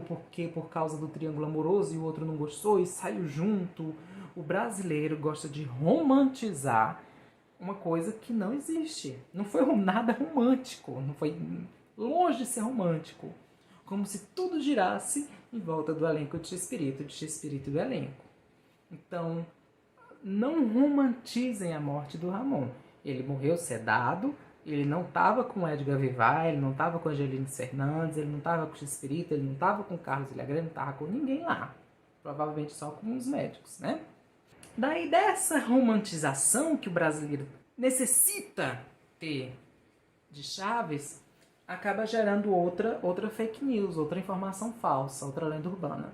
por causa do triângulo amoroso e o outro não gostou e saiu junto. O brasileiro gosta de romantizar uma coisa que não existe. Não foi nada romântico, não foi longe de ser romântico. Como se tudo girasse em volta do elenco de Chespirito e do elenco. Então, não romantizem a morte do Ramon. Ele morreu sedado, ele não estava com Edgar Vivar, ele não estava com Angelina Fernandes, ele não estava com o X-Espírito, ele não estava com Carlos Villagrán, não estava com ninguém lá. Provavelmente só com os médicos, né? Daí dessa romantização que o brasileiro necessita ter de Chaves, acaba gerando outra fake news, outra informação falsa, outra lenda urbana.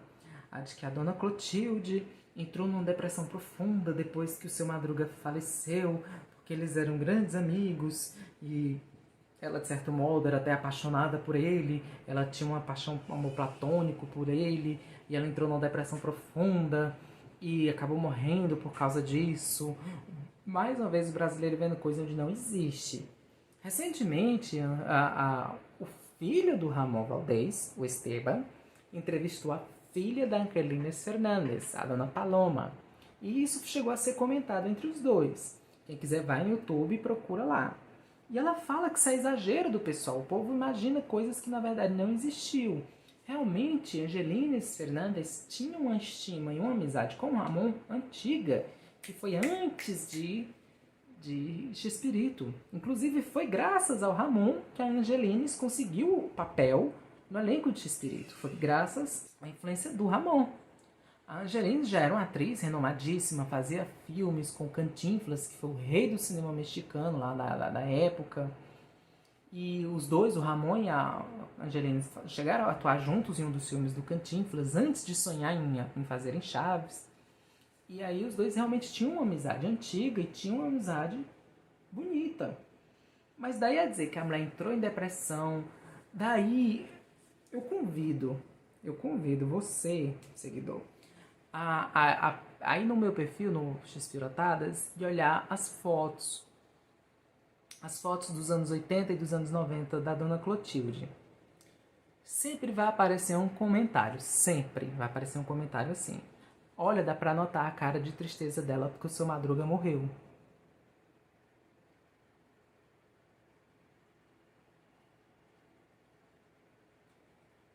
A de que a dona Clotilde entrou numa depressão profunda depois que o seu Madruga faleceu, porque eles eram grandes amigos e ela, de certo modo, era até apaixonada por ele, ela tinha uma paixão, um amor platônico por ele, e ela entrou numa depressão profunda e acabou morrendo por causa disso. Mais uma vez, o brasileiro vendo coisa onde não existe. Recentemente, o filho do Ramon Valdez, o Esteban, entrevistou a filha da Angelina Fernandes, a dona Paloma. E isso chegou a ser comentado entre os dois. Quem quiser vai no YouTube e procura lá. E ela fala que isso é exagero do pessoal. O povo imagina coisas que na verdade não existiu. Realmente, Angelina Fernandes tinha uma estima e uma amizade com o Ramon antiga, que foi antes de X-Espírito. Inclusive, foi graças ao Ramon que a Angelines conseguiu o papel no elenco de X-Espírito. Foi graças à influência do Ramon. A Angelines já era uma atriz renomadíssima, fazia filmes com Cantinflas, que foi o rei do cinema mexicano lá da época. E os dois, o Ramon e a Angelines, chegaram a atuar juntos em um dos filmes do Cantinflas antes de sonhar em fazerem Chaves. E aí os dois realmente tinham uma amizade antiga e tinham uma amizade bonita. Mas daí a dizer que a mulher entrou em depressão, daí eu convido você, seguidor, aí no meu perfil, no X-Pirotadas, de olhar as fotos dos anos 80 e dos anos 90 da dona Clotilde. Sempre vai aparecer um comentário, sempre vai aparecer um comentário assim: olha, dá pra notar a cara de tristeza dela porque o seu Madruga morreu.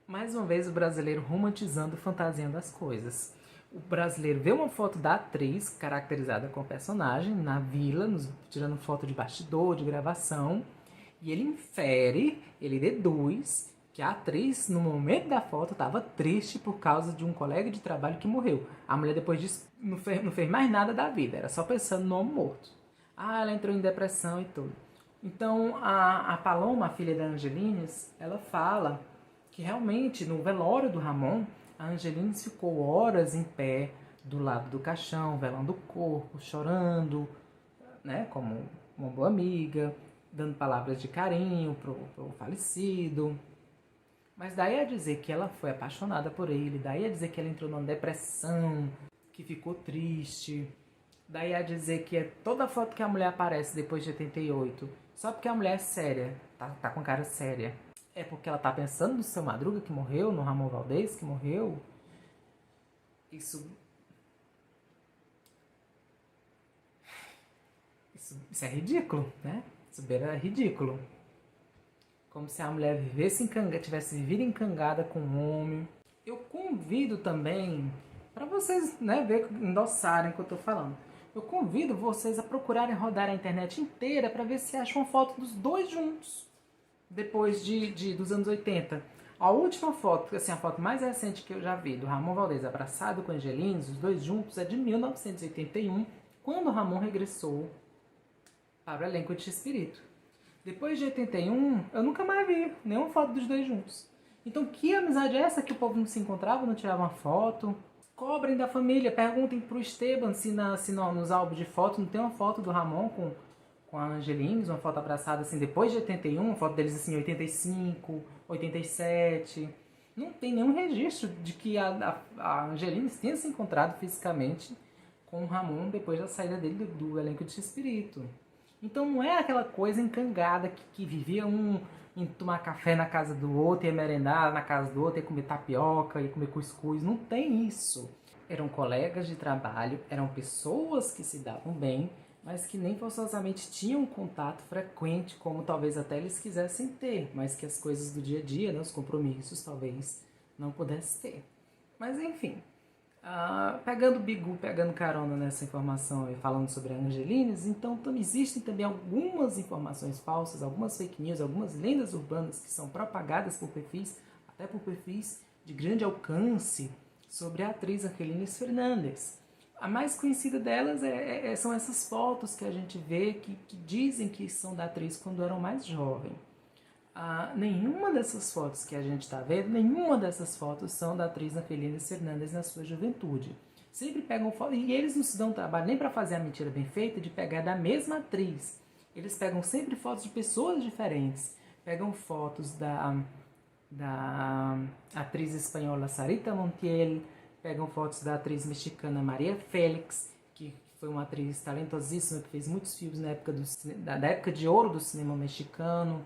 Mais uma vez o brasileiro romantizando, fantasiando as coisas. O brasileiro vê uma foto da atriz caracterizada com o personagem na vila, tirando foto de bastidor, de gravação, e ele infere, ele deduz que a atriz, no momento da foto, estava triste por causa de um colega de trabalho que morreu. A mulher, depois disso, não fez mais nada da vida, era só pensando no homem morto. Ela entrou em depressão e tudo. Então, a Paloma, a filha da Angelines, ela fala que realmente, no velório do Ramon, a Angelines ficou horas em pé do lado do caixão, velando o corpo, chorando, né, como uma boa amiga, dando palavras de carinho pro falecido. Mas daí a dizer que ela foi apaixonada por ele, daí a dizer que ela entrou numa depressão, que ficou triste, daí a dizer que é toda foto que a mulher aparece depois de 88, só porque a mulher é séria, tá com cara séria, é porque ela tá pensando no seu Madruga que morreu, no Ramon Valdez que morreu. Isso é ridículo, né? Isso beira ridículo. Como se a mulher tivesse vivido encangada com um homem. Eu convido também, para vocês, né, endossarem o que eu tô falando. Eu convido vocês a procurarem rodar a internet inteira para ver se acham uma foto dos dois juntos. Depois dos anos 80. A última foto, assim, a foto mais recente que eu já vi do Ramon Valdez abraçado com Angelines, os dois juntos, é de 1981, quando o Ramon regressou para o elenco de X-Espírito. Depois de 81, eu nunca mais vi nenhuma foto dos dois juntos. Então, que amizade é essa que o povo não se encontrava, não tirava uma foto? Cobrem da família, perguntem pro Esteban se nos álbuns de foto não tem uma foto do Ramon com a Angelines, uma foto abraçada assim depois de 81, uma foto deles assim em 85, 87. Não tem nenhum registro de que a Angelines tenha se encontrado fisicamente com o Ramon depois da saída dele do elenco de X-Espírito. Então não é aquela coisa encangada que vivia em tomar café na casa do outro, ia merendar na casa do outro, ia comer tapioca, ia comer cuscuz. Não tem isso. Eram colegas de trabalho, eram pessoas que se davam bem, mas que nem forçosamente tinham um contato frequente, como talvez até eles quisessem ter, mas que as coisas do dia a dia, né, os compromissos, talvez não pudessem ter. Mas enfim, Pegando Bigu, pegando carona nessa informação e falando sobre a Angelines, então existem também algumas informações falsas, algumas fake news, algumas lendas urbanas que são propagadas por perfis, até por perfis de grande alcance, sobre a atriz Angelines Fernandes. A mais conhecida delas são essas fotos que a gente vê que dizem que são da atriz quando eram mais jovem. Nenhuma dessas fotos que a gente está vendo, nenhuma dessas fotos são da atriz Angelines Fernandes na sua juventude. Sempre pegam fotos, e eles não se dão trabalho nem para fazer a mentira bem feita de pegar da mesma atriz. Eles pegam sempre fotos de pessoas diferentes. Pegam fotos da atriz espanhola Sarita Montiel, pegam fotos da atriz mexicana Maria Félix, que foi uma atriz talentosíssima, que fez muitos filmes na época da época de ouro do cinema mexicano.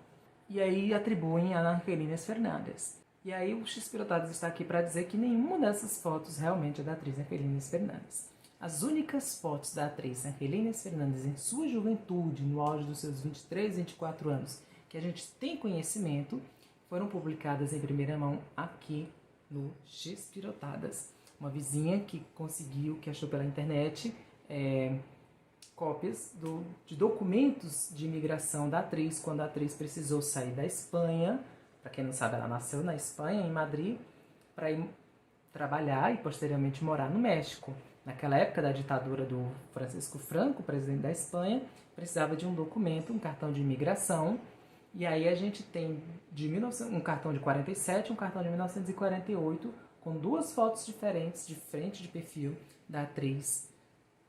E aí atribuem a Angelines Fernandes. E aí o X-Pirotadas está aqui para dizer que nenhuma dessas fotos realmente é da atriz Angelines Fernandes. As únicas fotos da atriz Angelines Fernandes em sua juventude, no auge dos seus 23, 24 anos, que a gente tem conhecimento, foram publicadas em primeira mão aqui no X-Pirotadas. Uma vizinha que conseguiu, que achou pela internet, cópias de documentos de imigração da atriz, quando a atriz precisou sair da Espanha. Para quem não sabe, ela nasceu na Espanha, em Madrid, para ir trabalhar e posteriormente morar no México. Naquela época da ditadura do Francisco Franco, presidente da Espanha, precisava de um documento, um cartão de imigração. E aí a gente tem um cartão de 47 e um cartão de 1948, com duas fotos diferentes, de frente de perfil, da atriz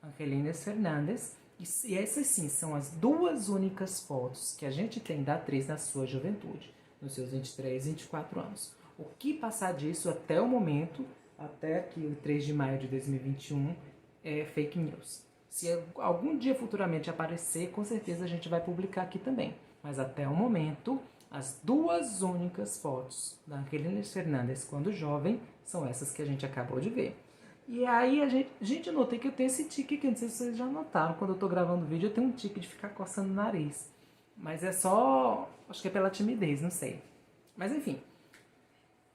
Angelines Fernandes. E essas sim são as duas únicas fotos que a gente tem da atriz na sua juventude, nos seus 23, 24 anos. O que passar disso até o momento, até aqui o 3 de maio de 2021, é fake news. Se algum dia futuramente aparecer, com certeza a gente vai publicar aqui também. Mas até o momento, as duas únicas fotos da Angelines Fernandes quando jovem são essas que a gente acabou de ver. E aí eu notei que eu tenho esse tique aqui, não sei se vocês já notaram, quando eu tô gravando vídeo eu tenho um tique de ficar coçando o nariz. Mas é só, acho que é pela timidez, não sei. Mas enfim.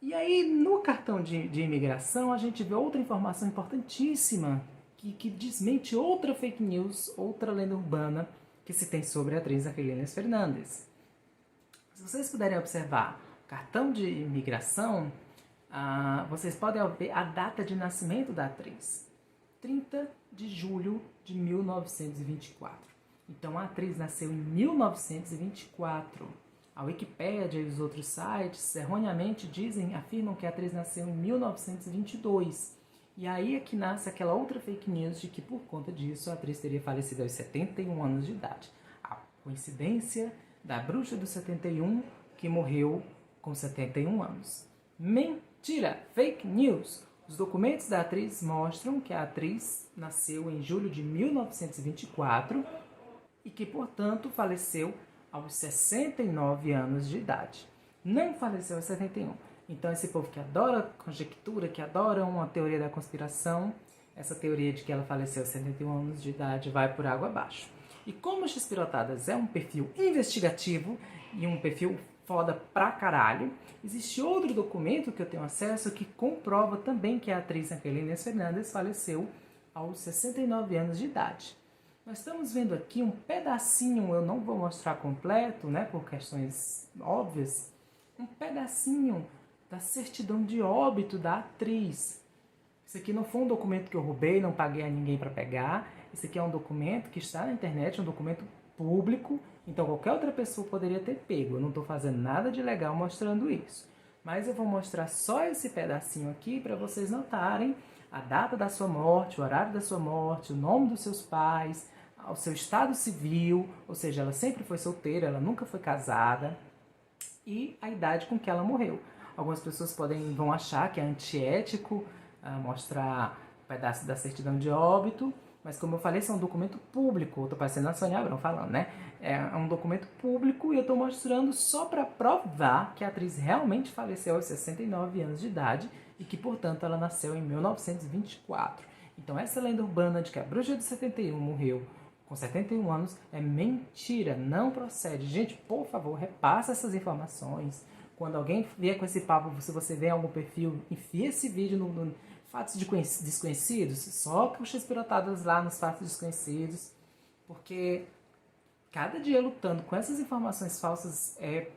E aí no cartão de imigração a gente vê outra informação importantíssima que desmente outra fake news, outra lenda urbana que se tem sobre a atriz Angelines Fernandes. Se vocês puderem observar o cartão de imigração, vocês podem ver a data de nascimento da atriz, 30 de julho de 1924. Então a atriz nasceu em 1924. A Wikipédia e os outros sites erroneamente afirmam que a atriz nasceu em 1922. E aí é que nasce aquela outra fake news de que por conta disso a atriz teria falecido aos 71 anos de idade. A coincidência da bruxa do 71 que morreu com 71 anos. Mentira! Fake news! Os documentos da atriz mostram que a atriz nasceu em julho de 1924 e que, portanto, faleceu aos 69 anos de idade. Não faleceu aos 71. Então, esse povo que adora conjectura, que adora uma teoria da conspiração, essa teoria de que ela faleceu aos 71 anos de idade vai por água abaixo. E como o X-Pirotadas é um perfil investigativo e um perfil foda pra caralho, existe outro documento que eu tenho acesso que comprova também que a atriz Angelines Fernandes faleceu aos 69 anos de idade. Nós estamos vendo aqui um pedacinho, eu não vou mostrar completo, né, por questões óbvias, um pedacinho da certidão de óbito da atriz. Isso aqui não foi um documento que eu roubei, não paguei a ninguém para pegar. Isso aqui é um documento que está na internet, um documento público, então qualquer outra pessoa poderia ter pego. Eu não estou fazendo nada de legal mostrando isso. Mas eu vou mostrar só esse pedacinho aqui para vocês notarem a data da sua morte, o horário da sua morte, o nome dos seus pais, o seu estado civil, ou seja, ela sempre foi solteira, ela nunca foi casada, e a idade com que ela morreu. Algumas pessoas vão achar que é antiético mostrar um pedaço da certidão de óbito, mas como eu falei, isso é um documento público. Eu tô parecendo a Sônia Abrão falando, né? É um documento público e eu tô mostrando só para provar que a atriz realmente faleceu aos 69 anos de idade e que, portanto, ela nasceu em 1924. Então, essa lenda urbana de que a bruxa de 71 morreu com 71 anos é mentira, não procede. Gente, por favor, repassa essas informações. Quando alguém vier com esse papo, se você vê algum perfil, enfia esse vídeo fatos desconhecidos, só puxa as pirotadas lá nos fatos desconhecidos, porque cada dia lutando com essas informações falsas é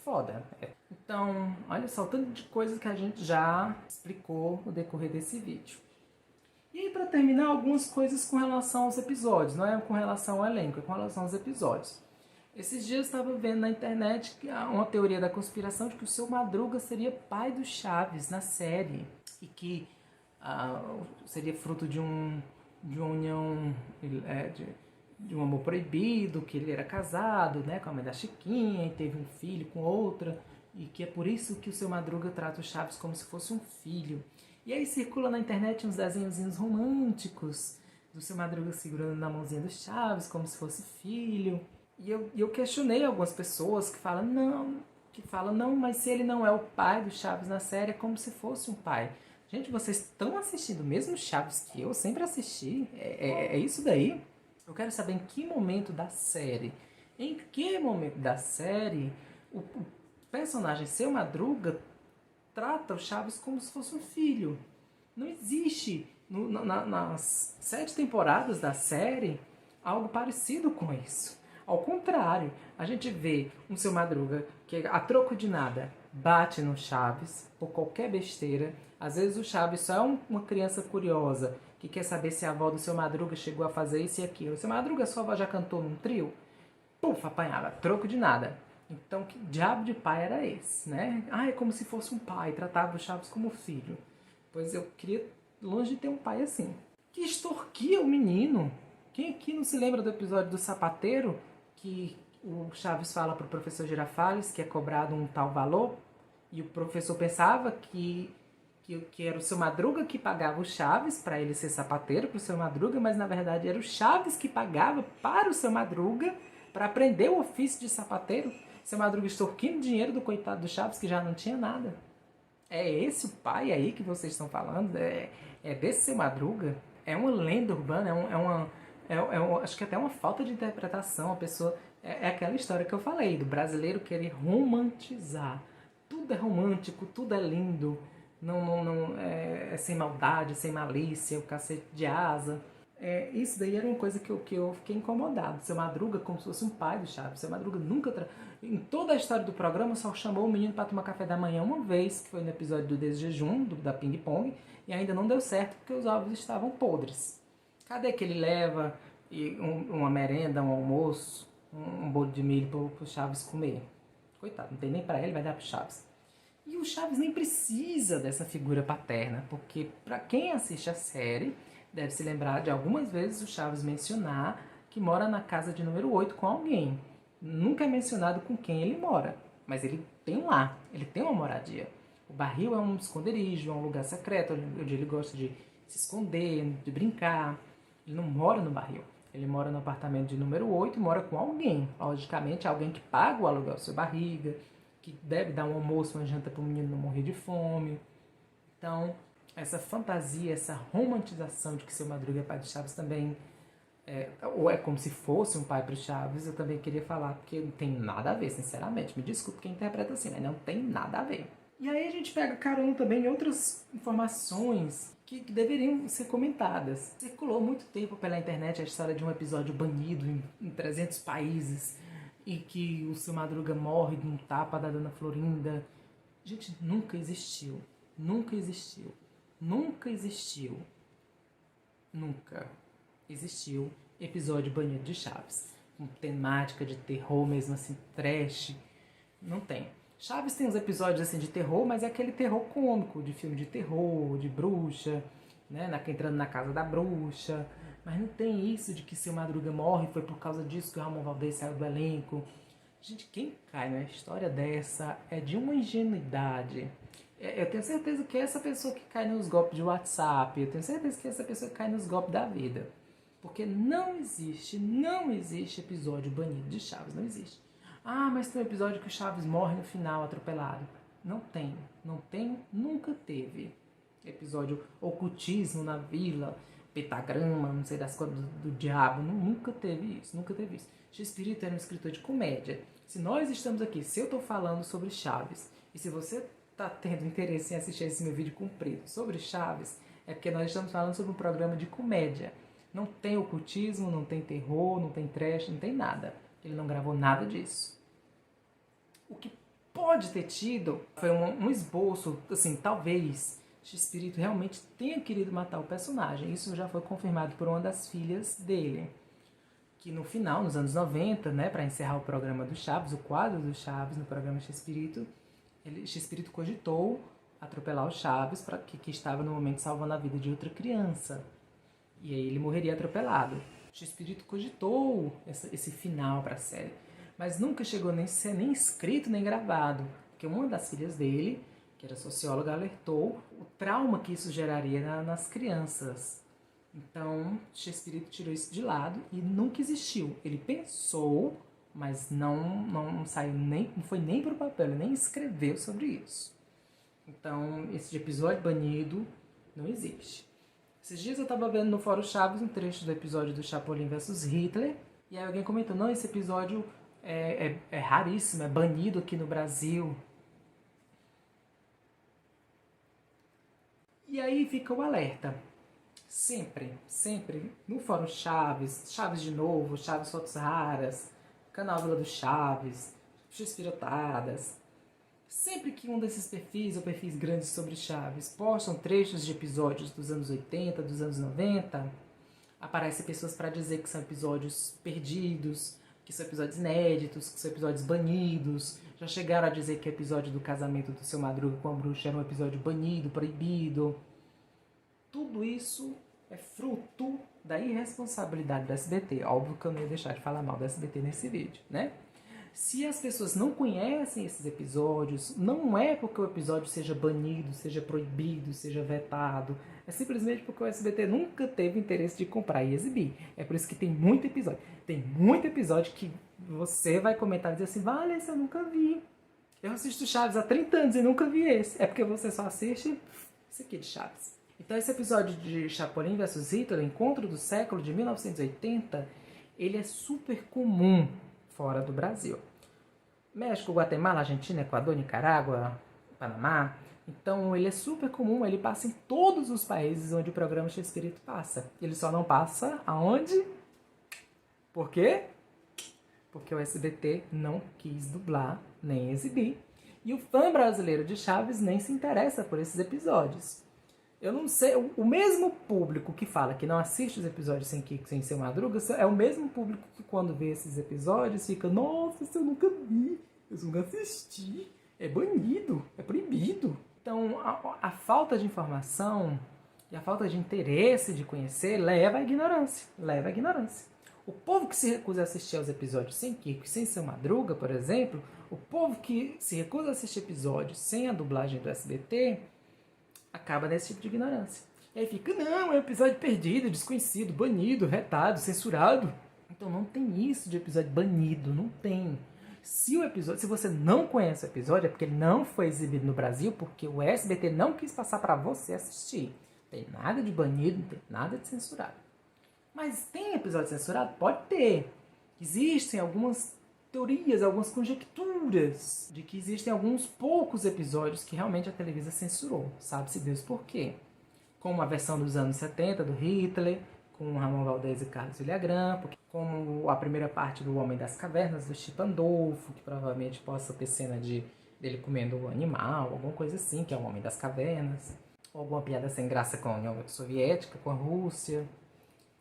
foda. Então, olha só o tanto de coisas que a gente já explicou no decorrer desse vídeo. E aí, para terminar, algumas coisas com relação aos episódios, não é com relação ao elenco, é com relação aos episódios. Esses dias eu estava vendo na internet uma teoria da conspiração de que o Seu Madruga seria pai do Chaves na série e que seria fruto de uma união, de um amor proibido, que ele era casado, né, com a mãe da Chiquinha e teve um filho com outra, e que é por isso que o Seu Madruga trata o Chaves como se fosse um filho. E aí circula na internet uns desenhozinhos românticos do Seu Madruga segurando na mãozinha do Chaves como se fosse filho. E eu questionei algumas pessoas que falam, não, mas se ele não é o pai do Chaves na série, é como se fosse um pai. Gente, vocês estão assistindo o mesmo Chaves que eu sempre assisti? É isso daí? Eu quero saber em que momento da série, o personagem Seu Madruga trata o Chaves como se fosse um filho. Não existe nas 7 temporadas da série algo parecido com isso. Ao contrário, a gente vê um Seu Madruga que, a troco de nada, bate no Chaves por qualquer besteira. Às vezes o Chaves só é uma criança curiosa que quer saber se a avó do Seu Madruga chegou a fazer isso e aquilo. Seu Madruga, sua avó já cantou num trio? Puf, apanhava, troco de nada. Então, que diabo de pai era esse, né? É como se fosse um pai, tratava o Chaves como filho. Pois eu queria, longe de ter um pai assim. Que extorquia o menino. Quem aqui não se lembra do episódio do sapateiro? Que o Chaves fala pro professor Girafales que é cobrado um tal valor, e o professor pensava que era o Seu Madruga que pagava o Chaves para ele ser sapateiro pro Seu Madruga, mas na verdade era o Chaves que pagava para o Seu Madruga para aprender o ofício de sapateiro. Seu Madruga extorquindo dinheiro do coitado do Chaves que já não tinha nada. É esse o pai aí que vocês estão falando? É desse Seu Madruga? É uma lenda urbana, acho que até uma falta de interpretação. A pessoa é aquela história que eu falei, do brasileiro querer romantizar. Tudo é romântico, tudo é lindo, não é sem maldade, sem malícia, o cacete de asa. Isso daí era uma coisa que eu fiquei incomodado. Seu Madruga como se fosse um pai do Chaves. Seu Madruga nunca... Em toda a história do programa só chamou o menino para tomar café da manhã uma vez, que foi no episódio do Desjejum, da Ping Pong, e ainda não deu certo porque os ovos estavam podres. Cadê que ele leva uma merenda, um almoço, um bolo de milho pro Chaves comer? Coitado, não tem nem para ele, vai dar pro Chaves. E o Chaves nem precisa dessa figura paterna, porque para quem assiste a série, deve se lembrar de algumas vezes o Chaves mencionar que mora na casa de número 8 com alguém. Nunca é mencionado com quem ele mora, mas ele tem um lar, ele tem uma moradia. O barril é um esconderijo, é um lugar secreto, onde ele gosta de se esconder, de brincar. Ele não mora no barril, ele mora no apartamento de número 8 e mora com alguém. Logicamente, alguém que paga o aluguel do seu barriga, que deve dar um almoço, uma janta para o menino não morrer de fome. Então, essa fantasia, essa romantização de que Seu Madruga é pai de Chaves também, ou é como se fosse um pai para o Chaves, eu também queria falar, porque não tem nada a ver, sinceramente. Me desculpe quem interpreta assim, mas não tem nada a ver. E aí a gente pega carona também em outras informações que deveriam ser comentadas. Circulou muito tempo pela internet a história de um episódio banido em 300 países e que o Seu Madruga morre de um tapa da Dona Florinda. Gente, nunca existiu. Nunca existiu. Nunca existiu. Nunca existiu episódio banido de Chaves. Com temática de terror mesmo assim, trash. Não tem. Chaves tem uns episódios assim de terror, mas é aquele terror cômico, de filme de terror, de bruxa, né? Entrando na casa da bruxa. Mas não tem isso de que Seu Madruga morre, foi por causa disso que o Ramon Valdez saiu do elenco. Gente, quem cai numa história dessa é de uma ingenuidade. Eu tenho certeza que é essa pessoa que cai nos golpes de WhatsApp, eu tenho certeza que é essa pessoa que cai nos golpes da vida. Porque não existe episódio banido de Chaves, não existe. Mas tem um episódio que o Chaves morre no final, atropelado. Não tem, nunca teve. Episódio ocultismo na vila, pentagrama, não sei das coisas do diabo, nunca teve isso. Chespirito era um escritor de comédia. Se nós estamos aqui, se eu estou falando sobre Chaves, e se você está tendo interesse em assistir esse meu vídeo comprido sobre Chaves, É porque nós estamos falando sobre um programa de comédia. Não tem ocultismo, não tem terror, não tem trash, não tem nada. Ele não gravou nada disso. O que pode ter tido foi um esboço, assim, talvez X-Espírito realmente tenha querido matar o personagem. Isso já foi confirmado por uma das filhas dele. Que no final, nos anos 90, né, para encerrar o programa do Chaves, o quadro do Chaves no programa X-Espírito, X-Espírito cogitou atropelar o Chaves, que estava no momento salvando a vida de outra criança. E aí ele morreria atropelado. X-Espírito cogitou esse final para a série, mas nunca chegou nem a ser nem escrito nem gravado, porque uma das filhas dele, que era socióloga, alertou o trauma que isso geraria nas crianças. Então, X-Espírito tirou isso de lado e nunca existiu. Ele pensou, mas não saiu nem, não foi nem para o papel, ele nem escreveu sobre isso. Então, esse episódio banido não existe. Esses dias eu estava vendo no Fórum Chaves um trecho do episódio do Chapolin vs Hitler, e aí alguém comentou, não, esse episódio é raríssimo, é banido aqui no Brasil. E aí fica o alerta. Sempre, no Fórum Chaves, Chaves de Novo, Chaves Fotos Raras, Canal Vila do Chaves, X-Pirotadas. Sempre que um desses perfis ou perfis grandes sobre Chaves postam trechos de episódios dos anos 80, dos anos 90, aparecem pessoas para dizer que são episódios perdidos, que são episódios inéditos, que são episódios banidos. Já chegaram a dizer que o episódio do casamento do Seu Madruga com a bruxa era um episódio banido, proibido. Tudo isso é fruto da irresponsabilidade do SBT. Óbvio que eu não ia deixar de falar mal do SBT nesse vídeo, né? Se as pessoas não conhecem esses episódios, não é porque o episódio seja banido, seja proibido, seja vetado. É simplesmente porque o SBT nunca teve interesse de comprar e exibir. É por isso que tem muito episódio. Tem muito episódio que você vai comentar e dizer assim, vale, esse eu nunca vi. Eu assisto Chaves há 30 anos e nunca vi esse. É porque você só assiste esse aqui de Chaves. Então esse episódio de Chapolin vs Hitler, Encontro do Século, de 1980, ele é super comum fora do Brasil. México, Guatemala, Argentina, Equador, Nicarágua, Panamá. Então ele é super comum, ele passa em todos os países onde o programa X-Espírito passa. Ele só não passa aonde? Por quê? Porque o SBT não quis dublar nem exibir. E o fã brasileiro de Chaves nem se interessa por esses episódios. Eu não sei, o mesmo público que fala que não assiste os episódios sem Kiko, sem Seu Madruga, é o mesmo público que quando vê esses episódios fica, nossa, isso eu nunca vi, eu nunca assisti, é banido, é proibido. Então, a falta de informação e a falta de interesse de conhecer leva à ignorância, O povo que se recusa a assistir aos episódios sem Kiko e sem Seu Madruga, por exemplo, o povo que se recusa a assistir episódios sem a dublagem do SBT, acaba nesse tipo de ignorância. E aí fica, não, é um episódio perdido, desconhecido, banido, retado, censurado. Então não tem isso de episódio banido, não tem. Se você não conhece o episódio, é porque ele não foi exibido no Brasil, porque o SBT não quis passar para você assistir. Não tem nada de banido, não tem nada de censurado. Mas tem episódio censurado? Pode ter. Existem algumas teorias, algumas conjecturas de que existem alguns poucos episódios que realmente a Televisa censurou. Sabe-se Deus por quê. Como a versão dos anos 70 do Hitler, com Ramon Valdez e Carlos Villagrán, como a primeira parte do Homem das Cavernas, do Chico Pandolfo, que provavelmente possa ter cena dele comendo um animal, alguma coisa assim, que é o Homem das Cavernas. Ou alguma piada sem graça com a União Soviética, com a Rússia.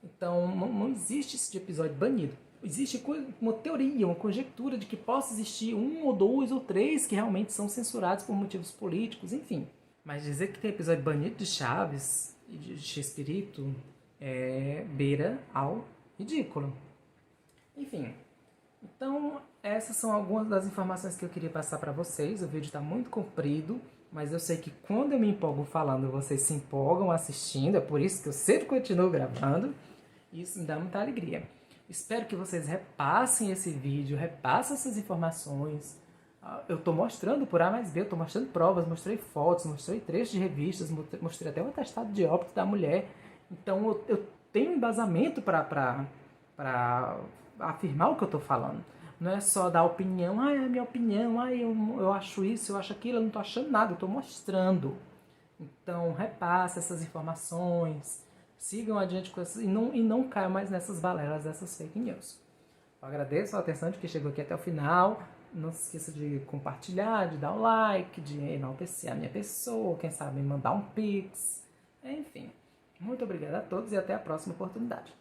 Então não existe esse de episódio banido. Existe uma teoria, uma conjectura de que possa existir um ou dois ou três que realmente são censurados por motivos políticos, enfim. Mas dizer que tem episódio banido de Chaves e de X-Espírito beira ao ridículo. Enfim, então essas são algumas das informações que eu queria passar para vocês. O vídeo está muito comprido, mas eu sei que quando eu me empolgo falando, vocês se empolgam assistindo, é por isso que eu sempre continuo gravando. Isso me dá muita alegria. Espero que vocês repassem esse vídeo, repassem essas informações. Eu estou mostrando por A mais B, eu estou mostrando provas, mostrei fotos, mostrei trechos de revistas, mostrei até o atestado de óbito da mulher. Então eu tenho embasamento para afirmar o que eu estou falando. Não é só dar opinião, é a minha opinião, eu acho isso, eu acho aquilo, eu não estou achando nada, eu estou mostrando. Então, repasse essas informações, sigam adiante com essas, e não caiam mais nessas balelas dessas fake news. Eu agradeço a atenção de quem chegou aqui até o final. Não se esqueça de compartilhar, de dar um like, de enaltecer a minha pessoa, quem sabe mandar um pix. Enfim, muito obrigada a todos e até a próxima oportunidade.